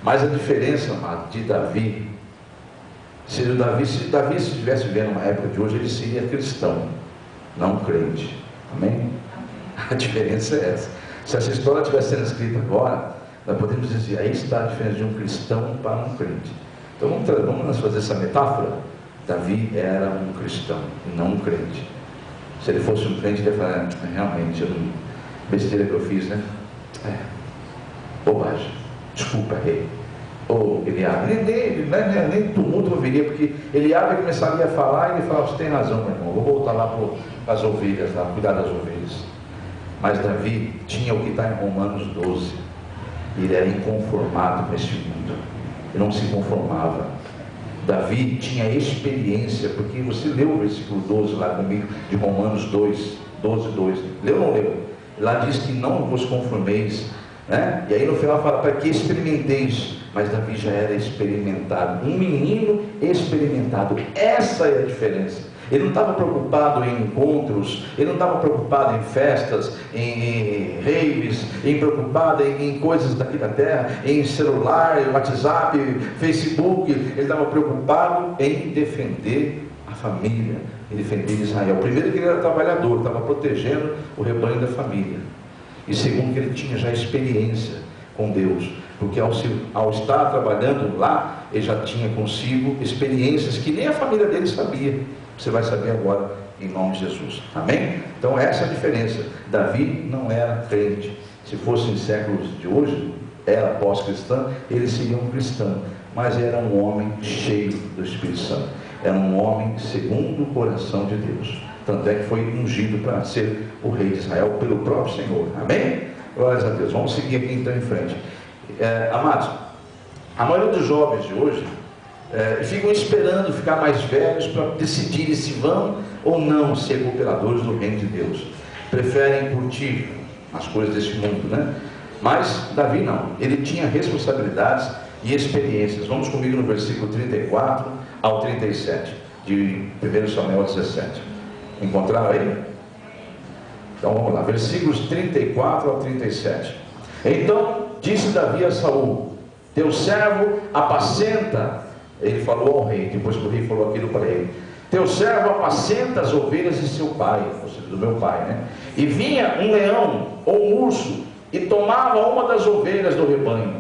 Mas a diferença, amado, de Davi, se Davi estivesse vivendo uma época de hoje, ele seria cristão, não crente. Amém? A diferença é essa. Se essa história estivesse sendo escrita agora, nós podemos dizer: aí está a diferença de um cristão para um crente. Então vamos fazer essa metáfora. Davi era um cristão, não um crente. Se ele fosse um crente, ele ia falar: realmente, besteira que eu fiz, né? Bobagem, desculpa, rei. Ou Eliabe, nem tumulto eu viria, porque Eliabe começaria a falar e ele falava: você tem razão, meu irmão, vou voltar lá para as ovelhas, lá, cuidar das ovelhas. Mas Davi tinha o que está em Romanos 12. Ele era inconformado com este mundo, ele não se conformava. Davi tinha experiência, porque você leu o versículo 12 lá comigo, de Romanos 12, 2. Leu ou não leu? Lá diz que não vos conformeis, né? E aí no final fala: para que experimenteis. Mas Davi já era experimentado, um menino experimentado. Essa é a diferença. Ele não estava preocupado em encontros, ele não estava preocupado em festas, em raves, preocupado em coisas daqui da terra, em celular, WhatsApp, Facebook. Ele estava preocupado em defender a família, em defender Israel. Primeiro, que ele era trabalhador, estava protegendo o rebanho da família. E segundo, que ele tinha já experiência com Deus, porque ao estar trabalhando lá, ele já tinha consigo experiências que nem a família dele sabia. Você vai saber agora, em nome de Jesus. Amém? Então essa é a diferença. Davi não era crente. Se fosse em séculos de hoje, era pós-cristã, ele seria um cristão, mas era um homem cheio do Espírito Santo. Era um homem segundo o coração de Deus. Tanto é que foi ungido para ser o rei de Israel pelo próprio Senhor. Amém? Glórias a Deus. Vamos seguir aqui então em frente. Amados, a maioria dos jovens de hoje ficam esperando ficar mais velhos para decidirem se vão ou não ser cooperadores do reino de Deus. Preferem curtir as coisas desse mundo, né? Mas Davi não. Ele tinha responsabilidades e experiências. Vamos comigo no versículo 34 ao 37 de 1 Samuel 17. Encontraram aí? Então vamos lá, versículos 34 ao 37. Então disse Davi a Saul: teu servo apacenta. Ele falou ao rei, depois que o rei falou aquilo para ele: teu servo apacenta as ovelhas de seu pai, ou seja, do meu pai, né? E vinha um leão ou um urso e tomava uma das ovelhas do rebanho,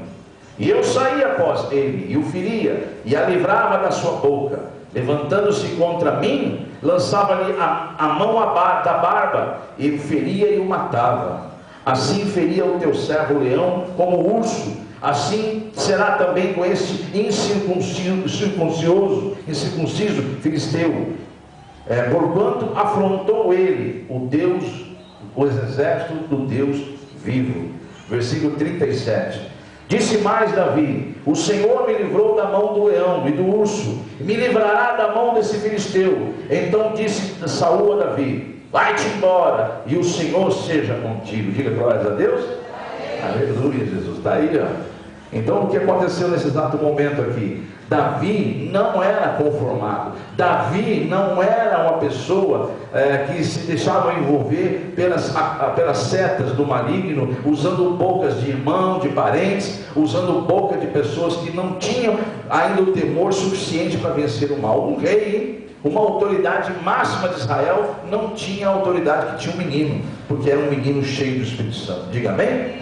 e eu saía após ele e o feria e a livrava da sua boca. Levantando-se contra mim, lançava-lhe a mão da barba e o feria e o matava. Assim feria o teu servo leão como o urso, assim será também com esse incircunciso filisteu, porquanto afrontou ele o Deus, o exército do Deus vivo. Versículo 37. Disse mais Davi: o Senhor me livrou da mão do leão e do urso, e me livrará da mão desse filisteu. Então disse Saul a Davi: vai-te embora, e o Senhor seja contigo. Diga glórias a Deus. Aleluia, Jesus. Está aí, ó. Então o que aconteceu nesse exato momento aqui? Davi não era conformado. Davi não era uma pessoa que se deixava envolver pelas setas do maligno, usando bocas de irmão, de parentes, usando boca de pessoas que não tinham ainda o temor suficiente para vencer o mal. Um rei, uma autoridade máxima de Israel, não tinha a autoridade que tinha um menino, porque era um menino cheio do Espírito Santo. Diga amém?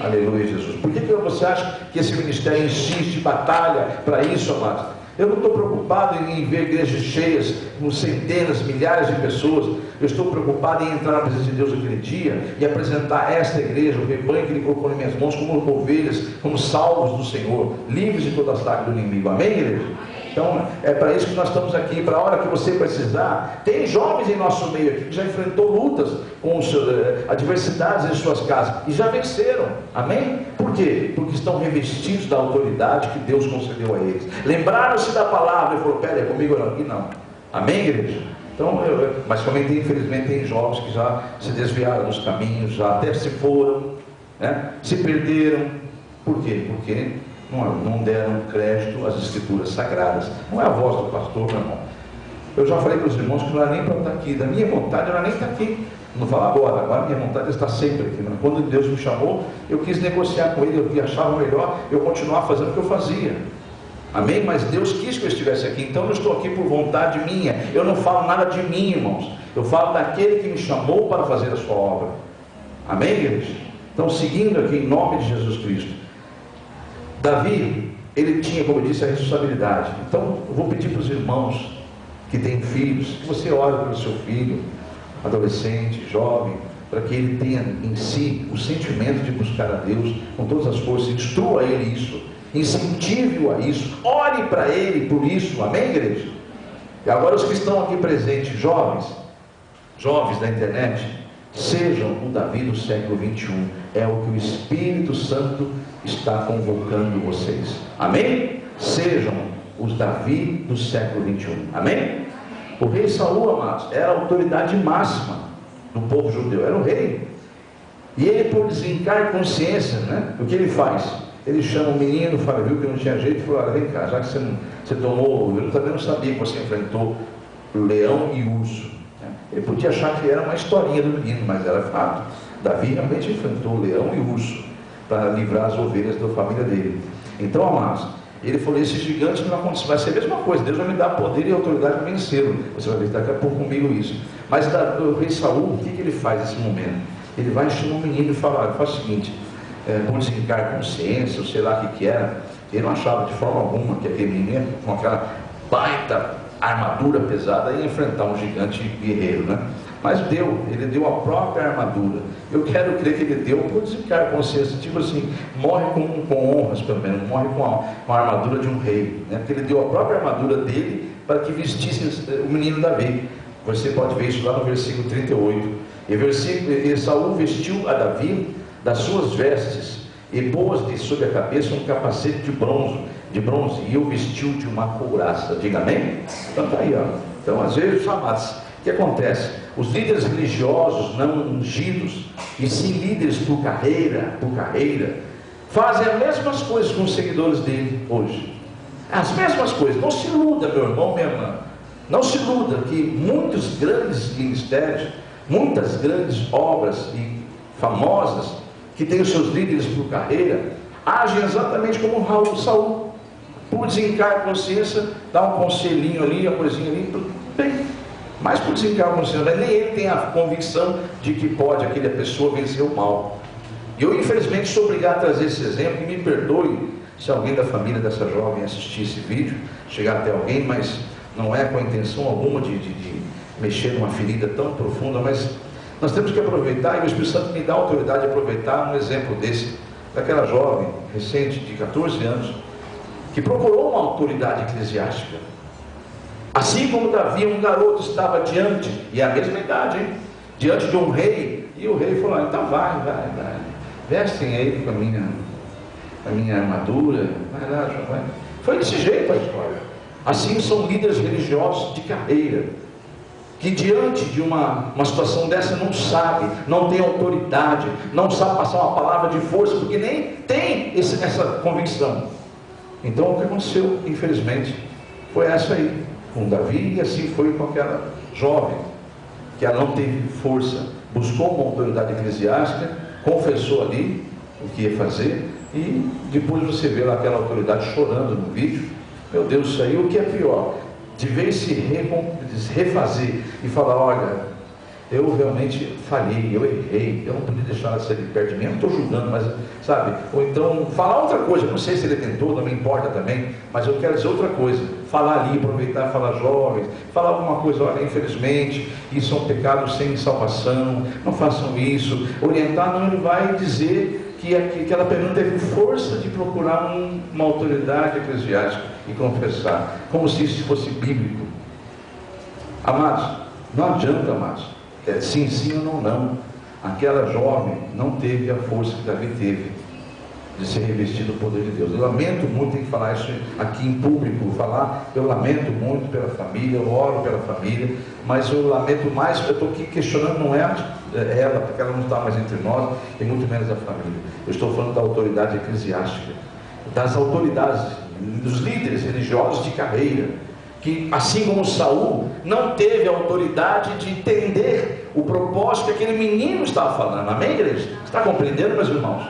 Aleluia, Jesus. Por que você acha que esse ministério insiste, batalha para isso, amados? Eu não estou preocupado em ver igrejas cheias, com centenas, milhares de pessoas. Eu estou preocupado em entrar na presença de Deus aquele dia e apresentar esta igreja, o rebanho que Ele colocou em minhas mãos, como ovelhas, como salvos do Senhor, livres de toda ataque do inimigo. Amém, igreja? Então é para isso que nós estamos aqui, para a hora que você precisar. Tem jovens em nosso meio aqui que já enfrentou lutas com adversidades em suas casas e já venceram, amém? Por quê? Porque estão revestidos da autoridade que Deus concedeu a eles. Lembraram-se da palavra e falaram: pera, comigo aqui não, amém, igreja? Então, mas também infelizmente tem jovens que já se desviaram dos caminhos, já até se foram, né? Se perderam. Por quê? Porque não deram crédito às escrituras sagradas. Não é a voz do pastor, meu irmão. Eu já falei para os irmãos que não era nem para estar aqui. Da minha vontade não era nem estar aqui. Não falo agora minha vontade é estar sempre aqui. Mas quando Deus me chamou, eu quis negociar com Ele, eu achava melhor eu continuar fazendo o que eu fazia. Amém? Mas Deus quis que eu estivesse aqui. Então eu não estou aqui por vontade minha. Eu não falo nada de mim, irmãos. Eu falo daquele que me chamou para fazer a sua obra. Amém, igreja? Então, seguindo aqui em nome de Jesus Cristo, Davi, ele tinha, como eu disse, a responsabilidade. Então eu vou pedir para os irmãos que têm filhos, que você ore pelo seu filho, adolescente, jovem, para que ele tenha em si o sentimento de buscar a Deus com todas as forças. Instrua ele isso, incentive-o a isso, ore para ele por isso. Amém, igreja? E agora os que estão aqui presentes, jovens da internet, sejam o Davi do século 21. É o que o Espírito Santo está convocando vocês. Amém? Sejam os Davi do século 21. Amém? O rei Saul, amados, era a autoridade máxima do povo judeu. Era o rei. E ele, por desencar consciência, né? O que ele faz? Ele chama o menino, viu que não tinha jeito, e falou: olha, vem cá, já que você tomou, eu também não sabia que você enfrentou leão e urso. Ele podia achar que era uma historinha do menino, mas era fato. Davi realmente enfrentou o leão e o urso para livrar as ovelhas da família dele. Então, amados, ele falou: esse gigante não acontece, vai ser a mesma coisa, Deus vai me dar poder e autoridade para vencê-lo. Você vai ver daqui a pouco comigo isso. Mas o rei Saul, o que ele faz nesse momento? Ele vai chamar o menino e fala: faz o seguinte, por desencargar consciência, ou sei lá o que era. Ele não achava de forma alguma que aquele menino, com aquela baita armadura pesada, ia enfrentar um gigante guerreiro, né? Mas ele deu a própria armadura. Eu quero crer que ele deu por desencargar consciência, tipo assim, morre com honras, pelo menos, morre com a armadura de um rei, né? Porque ele deu a própria armadura dele para que vestisse o menino Davi. Você pode ver isso lá no versículo 38. E Saul vestiu a Davi das suas vestes e pôs-lhe sobre a cabeça um capacete de bronze, e o vestiu de uma couraça. Diga amém? Então está aí, ó. Então, às vezes, amados, o que acontece? Os líderes religiosos não ungidos, e sim líderes por carreira, fazem as mesmas coisas com os seguidores dele hoje. As mesmas coisas. Não se iluda, meu irmão, minha irmã. Não se iluda que muitos grandes ministérios, muitas grandes obras e famosas, que têm os seus líderes por carreira, agem exatamente como Saul. Por desencargo de consciência, dá um conselhinho ali, uma coisinha ali, tudo bem. Mas por desencargo de consciência, nem ele tem a convicção de que pode aquela pessoa vencer o mal. E eu, infelizmente, sou obrigado a trazer esse exemplo, e me perdoe se alguém da família dessa jovem assistir esse vídeo, chegar até alguém, mas não é com a intenção alguma de mexer numa ferida tão profunda, mas nós temos que aproveitar, e o Espírito Santo me dá a autoridade de aproveitar um exemplo desse, daquela jovem, recente, de 14 anos, que procurou uma autoridade eclesiástica. Assim como Davi, um garoto, estava diante, e é a mesma idade, hein? Diante de um rei, e o rei falou: então vai, vestem aí com a minha armadura, vai lá, vai. Foi desse jeito a história. Assim são líderes religiosos de carreira, que diante de uma situação dessa não sabe, não tem autoridade, não sabe passar uma palavra de força, porque nem tem essa convicção. Então o que aconteceu, infelizmente, foi essa aí, com Davi, e assim foi com aquela jovem, que ela não teve força, buscou uma autoridade eclesiástica, confessou ali o que ia fazer, e depois você vê lá aquela autoridade chorando no vídeo. Meu Deus, isso aí, o que é pior? De vez se refazer e falar: olha, eu realmente falhei, eu errei, eu não podia deixar ela sair de perto de mim, eu não estou julgando, mas, sabe? Ou então, falar outra coisa, não sei se ele tentou, não me importa também, mas eu quero dizer outra coisa, falar ali, aproveitar, falar jovens, falar alguma coisa: olha, infelizmente, isso é um pecado sem salvação, não façam isso, orientar. Não, ele vai dizer que aquela pessoa não teve força de procurar uma autoridade eclesiástica e confessar, como se isso fosse bíblico. Amados, não adianta, amados, sim ou não. Aquela jovem não teve a força que Davi teve de ser revestido do poder de Deus. Eu lamento muito em falar isso aqui em público, eu lamento muito pela família, eu oro pela família, mas eu lamento mais, eu estou aqui questionando, não é ela, porque ela não está mais entre nós, e muito menos a família. Eu estou falando da autoridade eclesiástica, das autoridades, dos líderes religiosos de carreira, que assim como Saul não teve a autoridade de entender o propósito que aquele menino estava falando. Amém, igreja? Está compreendendo, meus irmãos?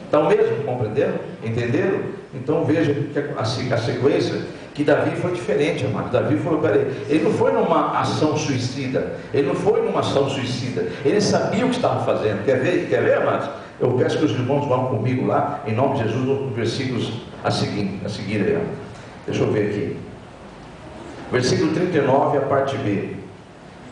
Estão mesmo compreendendo? Entenderam? Então veja que a sequência, que Davi foi diferente, amado. Davi falou: peraí, ele não foi numa ação suicida, ele sabia o que estava fazendo. Quer ver, amados? Eu peço que os irmãos vão comigo lá, em nome de Jesus, nos versículos a seguir aí, ó. Deixa eu ver aqui, versículo 39, a parte B.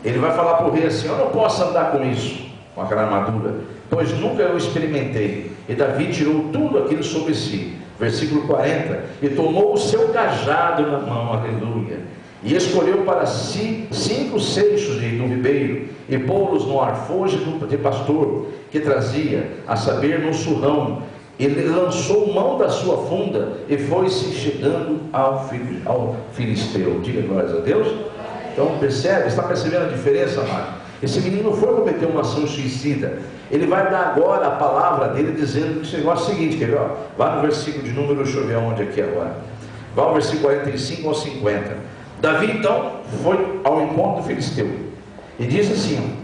Ele vai falar para o rei assim: eu não posso andar com isso, com aquela armadura, pois nunca eu experimentei. E Davi tirou tudo aquilo sobre si. Versículo 40, e tomou o seu cajado na mão, aleluia, e escolheu para si 5 seixos de ribeiro, e pô-los no arfoje de pastor, que trazia, a saber, no surrão. Ele lançou mão da sua funda, e foi-se chegando ao filisteu. Diga glórias a Deus. Então percebe, está percebendo a diferença, amado? Esse menino foi cometer uma ação suicida. Ele vai dar agora a palavra dele, dizendo que o negócio é o seguinte, quer ver? Ó, vá no versículo de número, deixa eu ver onde aqui agora. Vá ao versículo 45 ao 50. Davi então foi ao encontro do filisteu e disse assim: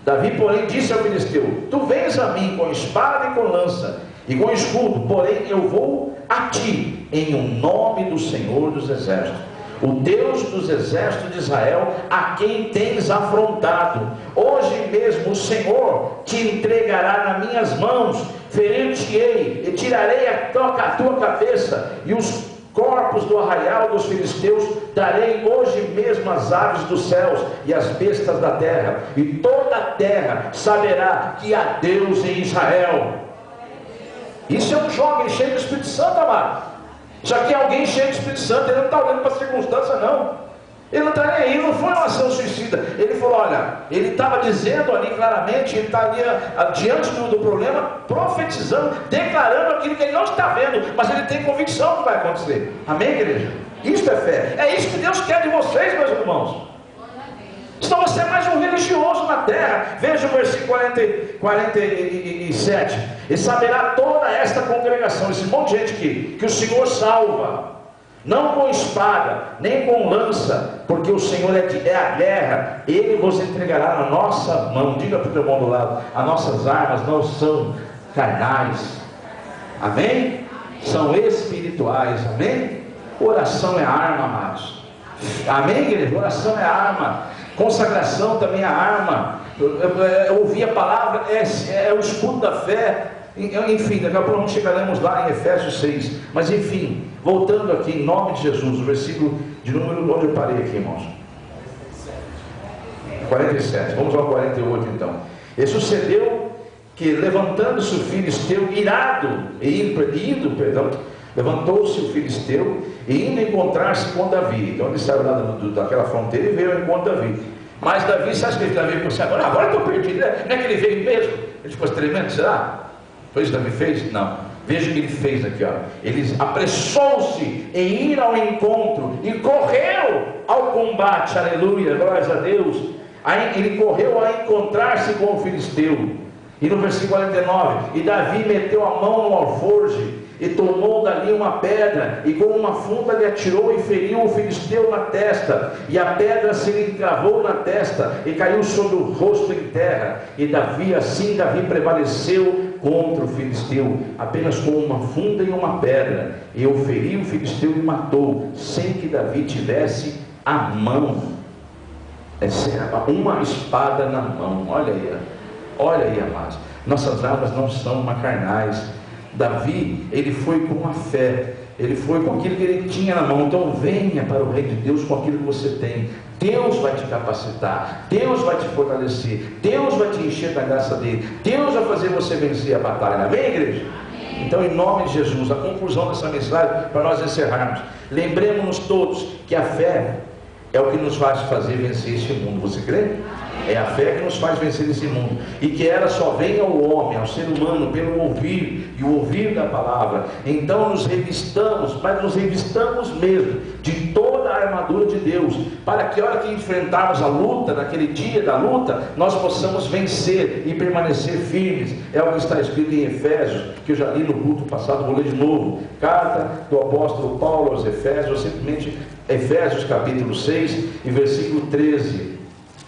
Davi, porém, disse ao filisteu: Tu vens a mim com espada e com lança e com escudo, porém eu vou a ti em um nome do Senhor dos Exércitos, o Deus dos exércitos de Israel, a quem tens afrontado. Hoje mesmo o Senhor te entregará nas minhas mãos, ferir-te-ei e tirarei a tua cabeça, e os corpos do arraial dos filisteus darei hoje mesmo às aves dos céus e às bestas da terra, e toda a terra saberá que há Deus em Israel. Isso é um jovem cheio do Espírito Santo, amado. Isso aqui é alguém cheio do Espírito Santo. Ele não está olhando para a circunstância, não. Ele não está nem aí, não foi uma ação suicida. Ele falou, olha, ele estava dizendo ali claramente, ele está ali diante do problema, profetizando, declarando aquilo que ele não está vendo, mas ele tem convicção que vai acontecer. Amém, igreja? Isso é fé. É isso que Deus quer de vocês, meus irmãos. Senão você é mais um religioso na terra. Veja o versículo 47. E saberá toda esta congregação, esse monte de gente que o Senhor salva, não com espada, nem com lança, porque o Senhor é a guerra. Ele vos entregará na nossa mão. Diga para o teu irmão do lado: as nossas armas não são carnais, amém? São espirituais, amém? Oração é arma, amados. Amém, igreja? Oração é arma. Consagração também é arma. Ouvir a palavra é o escudo da fé. Enfim, daqui a pouco não chegaremos lá em Efésios 6. Mas enfim, voltando aqui em nome de Jesus, o versículo de número, onde eu parei aqui, irmãos? 47, vamos ao 48 então. E sucedeu que, levantando-se o filisteu, levantou-se o filisteu e indo encontrar-se com Davi. Então ele saiu lá daquela fronteira e veio ao encontro de Davi. Mas Davi, você acha que Davi falou assim: agora estou perdido, não é que ele veio mesmo? Ele ficou tremendo, será? Foi isso que Davi fez? Não. Veja o que ele fez aqui, ó. Ele apressou-se em ir ao encontro e correu ao combate. Aleluia, glórias a Deus. Aí ele correu a encontrar-se com o filisteu. E no versículo 49, e Davi meteu a mão no alforje e tomou dali uma pedra, e com uma funda lhe atirou e feriu o filisteu na testa, e a pedra se lhe encravou na testa e caiu sobre o rosto em terra. E Davi prevaleceu contra o filisteu, apenas com uma funda e uma pedra, e eu feri o filisteu e matou, sem que Davi tivesse a mão, uma espada na mão. Olha aí, amados, nossas armas não são carnais. Davi, ele foi com a fé, ele foi com aquilo que ele tinha na mão. Então venha para o reino de Deus com aquilo que você tem. Deus vai te capacitar, Deus vai te fortalecer, Deus vai te encher da graça dele, Deus vai fazer você vencer a batalha. Amém, igreja? Amém. Então, em nome de Jesus, a conclusão dessa mensagem, para nós encerrarmos, lembremos-nos todos que a fé é o que nos faz fazer vencer este mundo. Você crê? É a fé que nos faz vencer esse mundo, e que ela só vem ao homem, ao ser humano, pelo ouvir, e o ouvir da palavra. Então nos revistamos, mas nos revistamos mesmo de toda a armadura de Deus, para que a hora que enfrentarmos a luta, naquele dia da luta, nós possamos vencer e permanecer firmes. É o que está escrito em Efésios, que eu já li no culto passado, vou ler de novo. Carta do apóstolo Paulo aos Efésios, simplesmente Efésios capítulo 6 e versículo 13.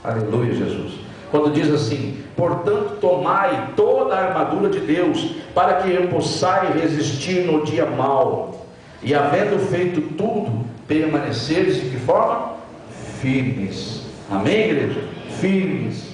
Aleluia, Jesus. Quando diz assim: portanto tomai toda a armadura de Deus, para que possais resistir no dia mau, e havendo feito tudo, permaneceres de que forma? Firmes. Amém, igreja? Firmes.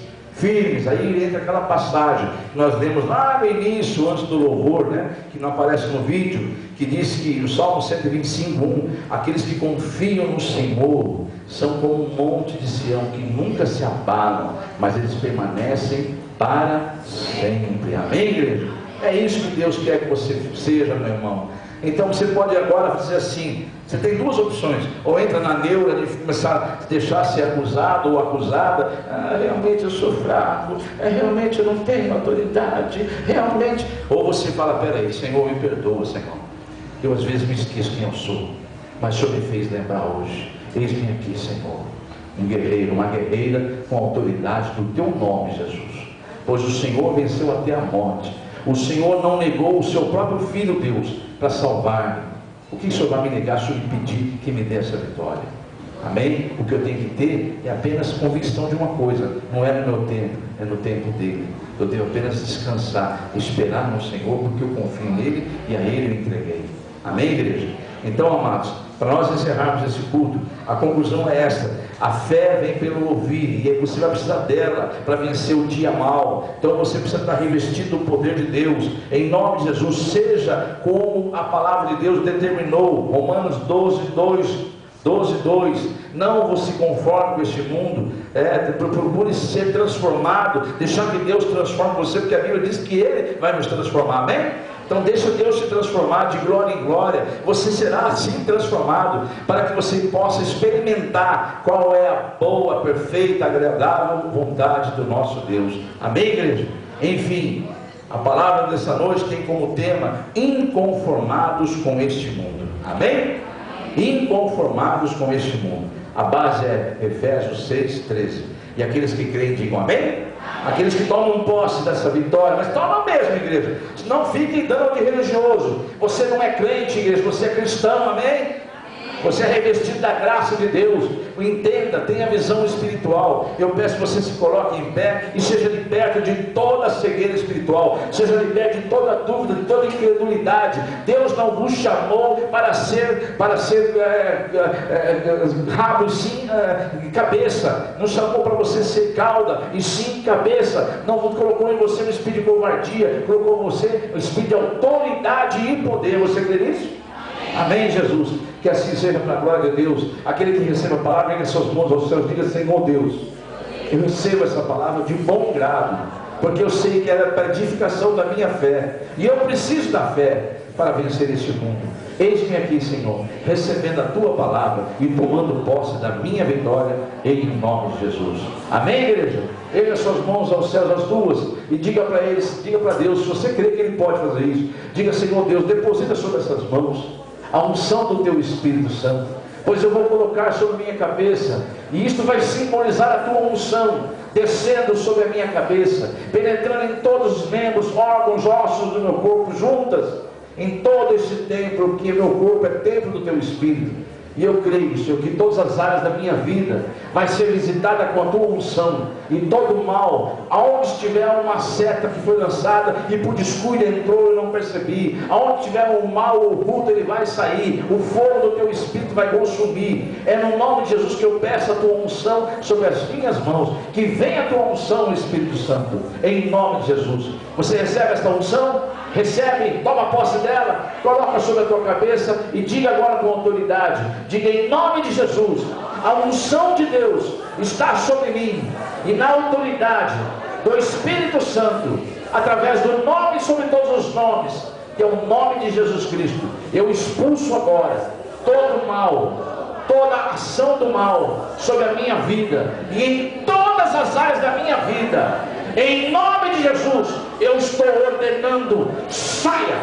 Aí entra aquela passagem que nós lemos lá no início, antes do louvor, né? Que não aparece no vídeo, que diz que no Salmo 125:1, aqueles que confiam no Senhor são como um monte de Sião, que nunca se abalam, mas eles permanecem para sempre. Amém, igreja? É isso que Deus quer que você seja, meu irmão. Então você pode agora dizer assim: você tem duas opções: ou entra na neura de começar a deixar ser acusado ou acusada, realmente eu sou fraco, realmente eu não tenho autoridade, realmente. Ou você fala: peraí, Senhor, me perdoa, Senhor, eu às vezes me esqueço quem eu sou, mas o Senhor me fez lembrar hoje. Eis-me aqui, Senhor, um guerreiro, uma guerreira com autoridade do teu nome, Jesus, pois o Senhor venceu até a morte. O Senhor não negou o seu próprio Filho, Deus, para salvar-me. O que o Senhor vai me negar se eu lhe pedir que me dê essa vitória? Amém? O que eu tenho que ter é apenas convicção de uma coisa: não é no meu tempo, é no tempo dele. Eu devo apenas descansar, esperar no Senhor, porque eu confio nele e a ele eu entreguei. Amém, igreja? Então, amados, para nós encerrarmos esse culto, a conclusão é esta: a fé vem pelo ouvir, e você vai precisar dela para vencer o dia mal. Então você precisa estar revestido do poder de Deus, em nome de Jesus. Seja como a palavra de Deus determinou, Romanos 12:2, não se conforme com este mundo, procure ser transformado, deixar que Deus transforme você, porque a Bíblia diz que Ele vai nos transformar, amém? Então deixa Deus te transformar de glória em glória, você será assim transformado, para que você possa experimentar qual é a boa, perfeita, agradável vontade do nosso Deus, amém, igreja? Enfim, a palavra dessa noite tem como tema: inconformados com este mundo, amém? Inconformados com este mundo. A base é Efésios 6:13. E aqueles que creem digam amém? Aqueles que tomam posse dessa vitória, mas tomam mesmo, igreja. Não fiquem dando de religioso. Você não é crente, igreja, você é cristão, amém? Você é revestido da graça de Deus. Entenda, tenha visão espiritual. Eu peço que você se coloque em pé e seja liberto de toda a cegueira espiritual, seja liberto de toda dúvida, de toda incredulidade. Deus não vos chamou para ser rabo e sim cabeça. Não chamou para você ser cauda e sim cabeça. Não colocou em você um espírito de covardia, colocou em você um espírito de autoridade e poder. Você crê nisso? Amém, Jesus? Que assim seja para a glória de Deus. Aquele que receba a palavra, ergue suas mãos aos céus, diga: Senhor Deus, eu recebo essa palavra de bom grado, porque eu sei que ela é para a edificação da minha fé, e eu preciso da fé para vencer este mundo. Eis-me aqui, Senhor, recebendo a tua palavra e tomando posse da minha vitória, em nome de Jesus. Amém, igreja? Ergue as suas mãos aos céus, as duas, e diga para eles, diga para Deus, se você crê que Ele pode fazer isso, diga: Senhor Deus, deposita sobre essas mãos a unção do teu Espírito Santo, pois eu vou colocar sobre minha cabeça, e isto vai simbolizar a tua unção, descendo sobre a minha cabeça, penetrando em todos os membros, órgãos, ossos do meu corpo, juntas, em todo este templo, que meu corpo é templo do teu Espírito. E eu creio, Senhor, que todas as áreas da minha vida vai ser visitada com a tua unção, e todo mal, aonde estiver uma seta que foi lançada e por descuido entrou e eu não percebi, aonde tiver um mal oculto, ele vai sair, o fogo do teu Espírito vai consumir. É no nome de Jesus que eu peço a tua unção sobre as minhas mãos, que venha a tua unção, Espírito Santo, em nome de Jesus. Você recebe esta unção? Recebe, toma posse dela, coloca sobre a tua cabeça e diga agora com autoridade, diga: em nome de Jesus, a unção de Deus está sobre mim, e na autoridade do Espírito Santo, através do nome sobre todos os nomes, que é o nome de Jesus Cristo, eu expulso agora todo mal, toda ação do mal sobre a minha vida e em todas as áreas da minha vida. Em nome de Jesus, eu estou ordenando: saia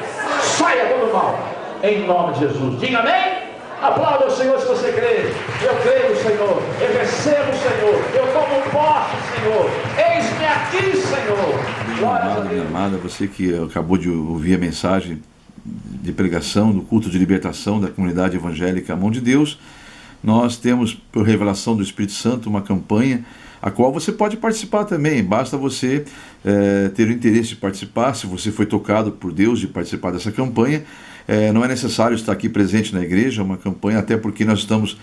todo mal, em nome de Jesus. Diga amém. Aplauda o Senhor se você crê. Eu creio, Senhor, eu recebo, Senhor, eu tomo posse, Senhor. Eis-me aqui, Senhor. Glórias a Deus. Minha amada, você que acabou de ouvir a mensagem de pregação do culto de libertação da comunidade evangélica Mão de Deus, nós temos, por revelação do Espírito Santo, uma campanha a qual você pode participar também. Basta você ter o interesse de participar. Se você foi tocado por Deus de participar dessa campanha, não é necessário estar aqui presente na igreja. É uma campanha, até porque nós estamos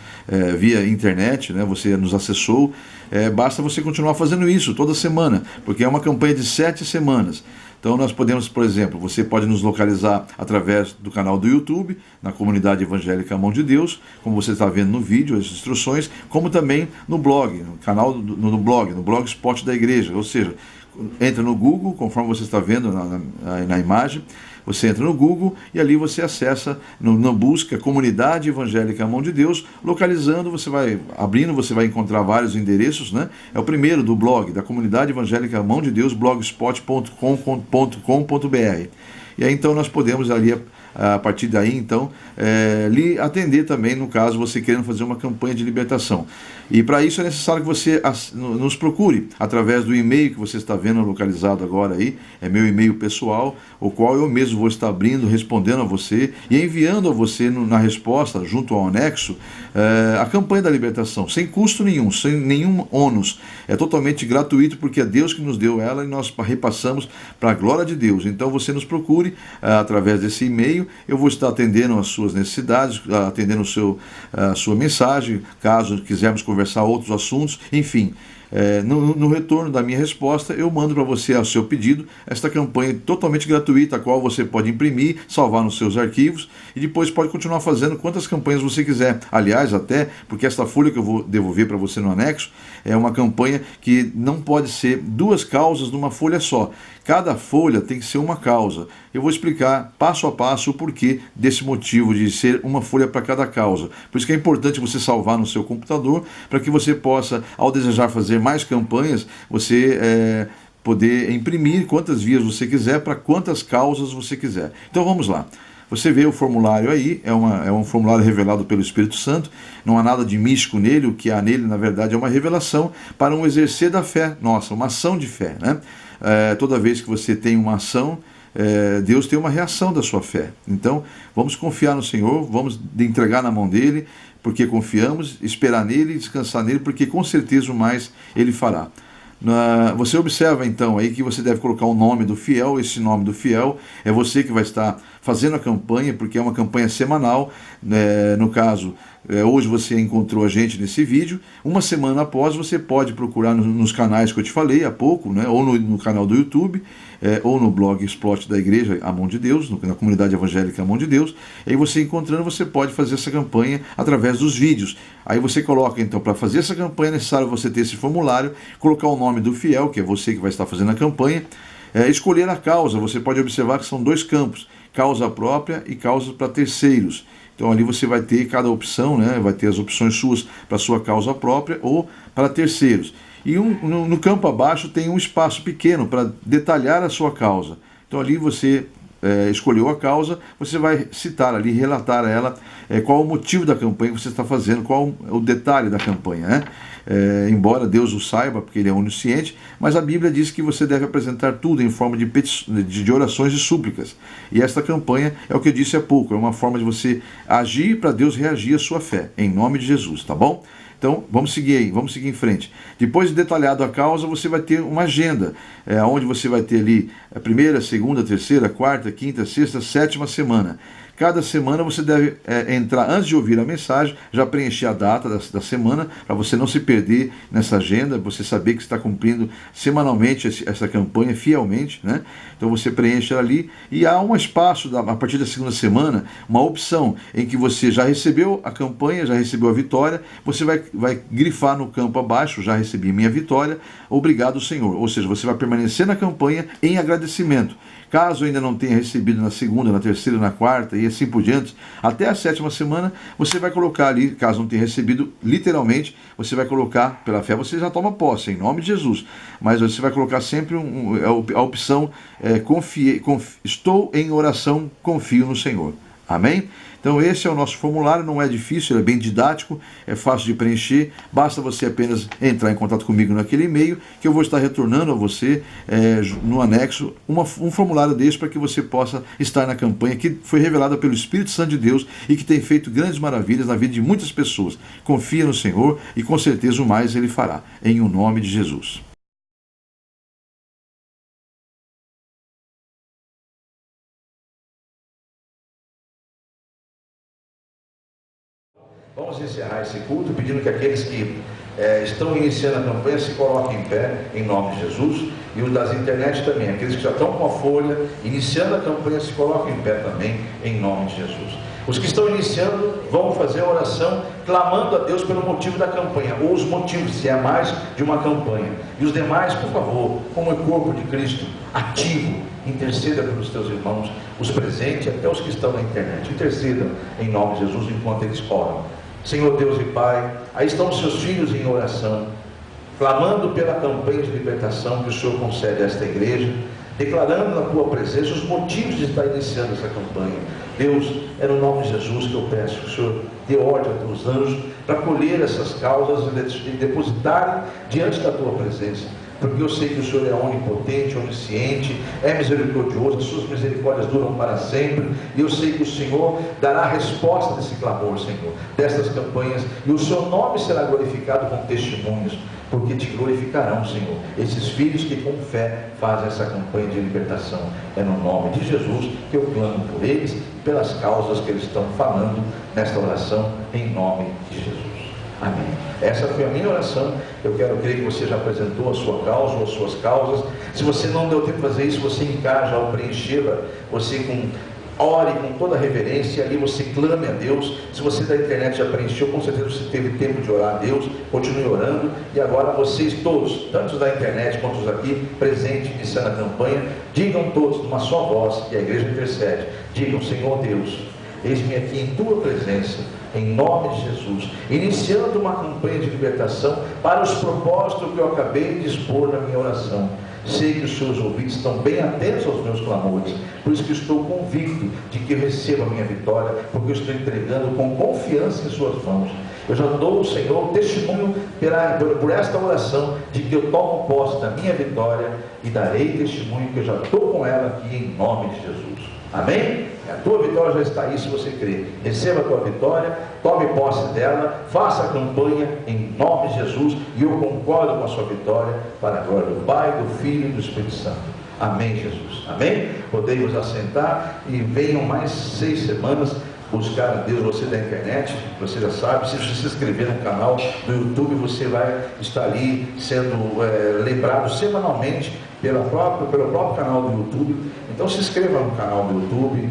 via internet, né? Você nos acessou, basta você continuar fazendo isso toda semana, porque é uma campanha de 7 semanas. Então nós podemos, por exemplo, você pode nos localizar através do canal do YouTube, na comunidade evangélica Mão de Deus, como você está vendo no vídeo, as instruções, como também no blog, no canal no blogspot da igreja. Ou seja, entra no Google, conforme você está vendo na imagem, você entra no Google e ali você acessa, na busca Comunidade Evangélica Mão de Deus, localizando, você vai abrindo, você vai encontrar vários endereços, né? É o primeiro do blog, da Comunidade Evangélica Mão de Deus, blogspot.com.br. E aí então nós podemos ali a partir daí, então, lhe atender também, no caso, você querendo fazer uma campanha de libertação. E para isso é necessário que você nos procure através do e-mail que você está vendo localizado agora aí, é meu e-mail pessoal, o qual eu mesmo vou estar abrindo, respondendo a você e enviando a você na resposta, junto ao anexo, a campanha da libertação, sem custo nenhum, sem nenhum ônus. É totalmente gratuito, porque é Deus que nos deu ela e nós repassamos para a glória de Deus. Então você nos procure através desse e-mail, eu vou estar atendendo as suas necessidades, atendendo a sua mensagem, caso quisermos conversar outros assuntos, enfim. No retorno da minha resposta, eu mando para você, ao seu pedido, esta campanha totalmente gratuita, a qual você pode imprimir, salvar nos seus arquivos e depois pode continuar fazendo quantas campanhas você quiser. Aliás, até porque esta folha que eu vou devolver para você no anexo é uma campanha que não pode ser 2 causas numa folha só. Cada folha tem que ser uma causa. Eu vou explicar passo a passo o porquê desse motivo de ser uma folha para cada causa. Por isso que é importante você salvar no seu computador, para que você possa, ao desejar fazer mais campanhas, você poder imprimir quantas vias você quiser, para quantas causas você quiser. Então vamos lá. Você vê o formulário aí, é um formulário revelado pelo Espírito Santo, não há nada de místico nele, o que há nele, na verdade, é uma revelação para um exercer da fé nossa, uma ação de fé, né? Toda vez que você tem uma ação, Deus tem uma reação da sua fé. Então, vamos confiar no Senhor, vamos entregar na mão dele, porque confiamos, esperar nele, descansar nele, porque com certeza o mais ele fará. Você observa então aí que você deve colocar o nome do fiel. Esse nome do fiel é você que vai estar fazendo a campanha, porque é uma campanha semanal. No caso, hoje você encontrou a gente nesse vídeo. Uma semana após, você pode procurar nos canais que eu te falei há pouco, né? Ou no canal do YouTube, ou no blog Explode da Igreja A Mão de Deus, na comunidade evangélica A Mão de Deus. E aí você encontrando, você pode fazer essa campanha através dos vídeos. Aí você coloca, então, para fazer essa campanha é necessário você ter esse formulário, colocar o nome do fiel, que é você que vai estar fazendo a campanha, escolher a causa. Você pode observar que são 2 campos, causa própria e causa para terceiros. Então ali você vai ter cada opção, né? Vai ter as opções suas para sua causa própria ou para terceiros. E no campo abaixo tem um espaço pequeno para detalhar a sua causa. Então ali você escolheu a causa, você vai citar ali, relatar a ela qual o motivo da campanha que você está fazendo, qual o detalhe da campanha, né? Embora Deus o saiba, porque Ele é onisciente, mas a Bíblia diz que você deve apresentar tudo em forma de orações e súplicas. E esta campanha é o que eu disse há pouco, é uma forma de você agir para Deus reagir à sua fé, em nome de Jesus, tá bom? Então, vamos seguir aí, vamos seguir em frente. Depois de detalhado a causa, você vai ter uma agenda, onde você vai ter ali a primeira, segunda, terceira, quarta, quinta, sexta, 7ª semana. Cada semana você deve entrar, antes de ouvir a mensagem, já preencher a data da semana, para você não se perder nessa agenda, você saber que está cumprindo semanalmente essa campanha fielmente, né? Então você preenche ali e há um espaço, a partir da 2ª semana, uma opção em que você já recebeu a campanha, já recebeu a vitória, você vai grifar no campo abaixo, já recebi minha vitória, obrigado Senhor. Ou seja, você vai permanecer na campanha em agradecimento. Caso ainda não tenha recebido na segunda, na terceira, na quarta e assim por diante, até a 7ª semana, você vai colocar ali, caso não tenha recebido, literalmente, você vai colocar, pela fé você já toma posse, em nome de Jesus, mas você vai colocar sempre a opção, estou em oração, confio no Senhor. Amém? Então esse é o nosso formulário, não é difícil, ele é bem didático, é fácil de preencher, basta você apenas entrar em contato comigo naquele e-mail, que eu vou estar retornando a você no anexo um formulário desse para que você possa estar na campanha que foi revelada pelo Espírito Santo de Deus e que tem feito grandes maravilhas na vida de muitas pessoas. Confia no Senhor e com certeza o mais Ele fará, em o nome de Jesus. Vamos encerrar esse culto pedindo que aqueles que estão iniciando a campanha se coloquem em pé, em nome de Jesus, e os das internet também, aqueles que já estão com a folha, iniciando a campanha, se coloquem em pé também, em nome de Jesus. Os que estão iniciando vão fazer a oração clamando a Deus pelo motivo da campanha, ou os motivos, se é mais de uma campanha. E os demais, por favor, como é corpo de Cristo, ativo, interceda pelos teus irmãos, os presentes, até os que estão na internet. Intercedam em nome de Jesus enquanto eles oram. Senhor Deus e Pai, aí estão os seus filhos em oração, clamando pela campanha de libertação que o Senhor concede a esta igreja, declarando na tua presença os motivos de estar iniciando essa campanha. Deus, é no nome de Jesus que eu peço que o Senhor dê ordem aos teus anjos para colher essas causas e depositarem diante da tua presença. Porque eu sei que o Senhor é onipotente, onisciente, é misericordioso, as suas misericórdias duram para sempre, e eu sei que o Senhor dará a resposta desse clamor, Senhor, dessas campanhas, e o seu nome será glorificado com testemunhos, porque te glorificarão, Senhor, esses filhos que com fé fazem essa campanha de libertação. É no nome de Jesus que eu clamo por eles, pelas causas que eles estão falando nesta oração, em nome de Jesus. Amém. Essa foi a minha oração. Eu quero crer que você já apresentou a sua causa ou as suas causas. Se você não deu tempo de fazer isso, você encaja ao preenchê-la, você ore com toda a reverência, ali você clame a Deus. Se você da internet já preencheu, com certeza você teve tempo de orar a Deus, continue orando. E agora vocês todos, tanto da internet quanto os aqui presentes, iniciando a campanha, digam todos numa só voz, e a igreja intercede, digam: Senhor Deus, eis-me aqui em tua presença, em nome de Jesus, iniciando uma campanha de libertação para os propósitos que eu acabei de expor na minha oração. Sei que os seus ouvidos estão bem atentos aos meus clamores, por isso que estou convicto de que eu recebo a minha vitória, porque eu estou entregando com confiança em suas mãos. Eu já dou ao Senhor testemunho por esta oração de que eu tomo posse da minha vitória e darei testemunho que eu já estou com ela aqui em nome de Jesus. Amém? A tua vitória já está aí se você crer. Receba a tua vitória, tome posse dela, faça a campanha em nome de Jesus, e eu concordo com a sua vitória, para a glória do Pai, do Filho e do Espírito Santo. Amém, Jesus. Amém? Podemos assentar e venham mais 6 semanas buscar a Deus. Você da internet, você já sabe, se você se inscrever no canal do YouTube, você vai estar ali sendo lembrado semanalmente pelo próprio canal do YouTube. Então se inscreva no canal do YouTube,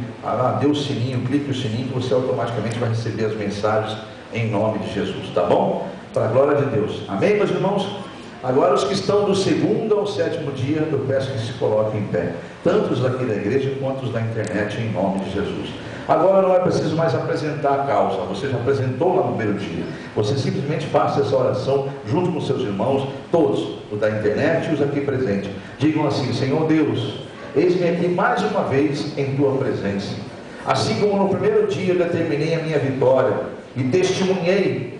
dê o sininho, clique no sininho, que você automaticamente vai receber as mensagens em nome de Jesus, tá bom? Para a glória de Deus. Amém, meus irmãos? Agora os que estão do 2º ao 7º dia, eu peço que se coloquem em pé, tanto os aqui da igreja quanto os da internet, em nome de Jesus. Agora não é preciso mais apresentar a causa, você já apresentou lá no primeiro dia. Você simplesmente faça essa oração junto com seus irmãos, todos, os da internet e os aqui presentes. Digam assim: Senhor Deus, eis-me aqui mais uma vez em tua presença. Assim como no primeiro dia eu determinei a minha vitória e testemunhei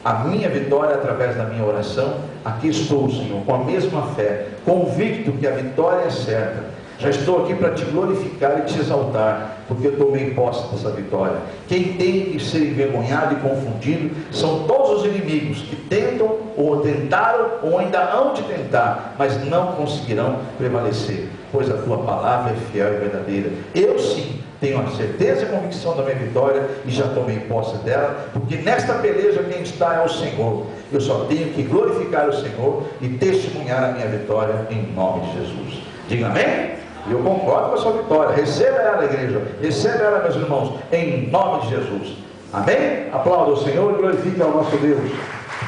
a minha vitória através da minha oração, aqui estou, Senhor, com a mesma fé, convicto que a vitória é certa. Já estou aqui para te glorificar e te exaltar, porque eu tomei posse dessa vitória. Quem tem que ser envergonhado e confundido são todos os inimigos que tentam, ou tentaram, ou ainda hão de tentar, mas não conseguirão prevalecer, pois a tua palavra é fiel e verdadeira. Eu sim tenho a certeza e a convicção da minha vitória, e já tomei posse dela, porque nesta peleja quem está é o Senhor. Eu só tenho que glorificar o Senhor e testemunhar a minha vitória em nome de Jesus. Diga amém? E eu concordo com a sua vitória. Receba ela, igreja, receba ela, meus irmãos, em nome de Jesus. Amém? Aplauda o Senhor e glorifique ao nosso Deus.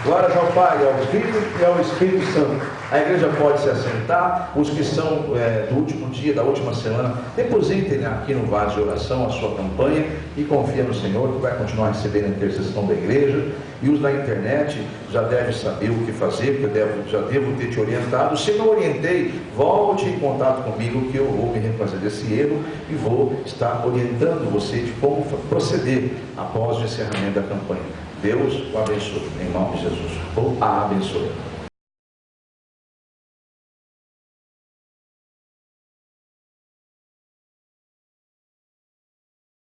Glórias ao Pai, ao Filho e ao Espírito Santo. A igreja pode se assentar. Os que são do último dia, da última semana, depositem aqui no vaso de oração a sua campanha e confia no Senhor, que vai continuar recebendo a intercessão da igreja. E os da internet já devem saber o que fazer, porque eu já devo ter te orientado. Se não orientei, volte em contato comigo, que eu vou me refazer desse erro e vou estar orientando você de como proceder após o encerramento da campanha. Deus o abençoe, em nome de Jesus. Ou a abençoe.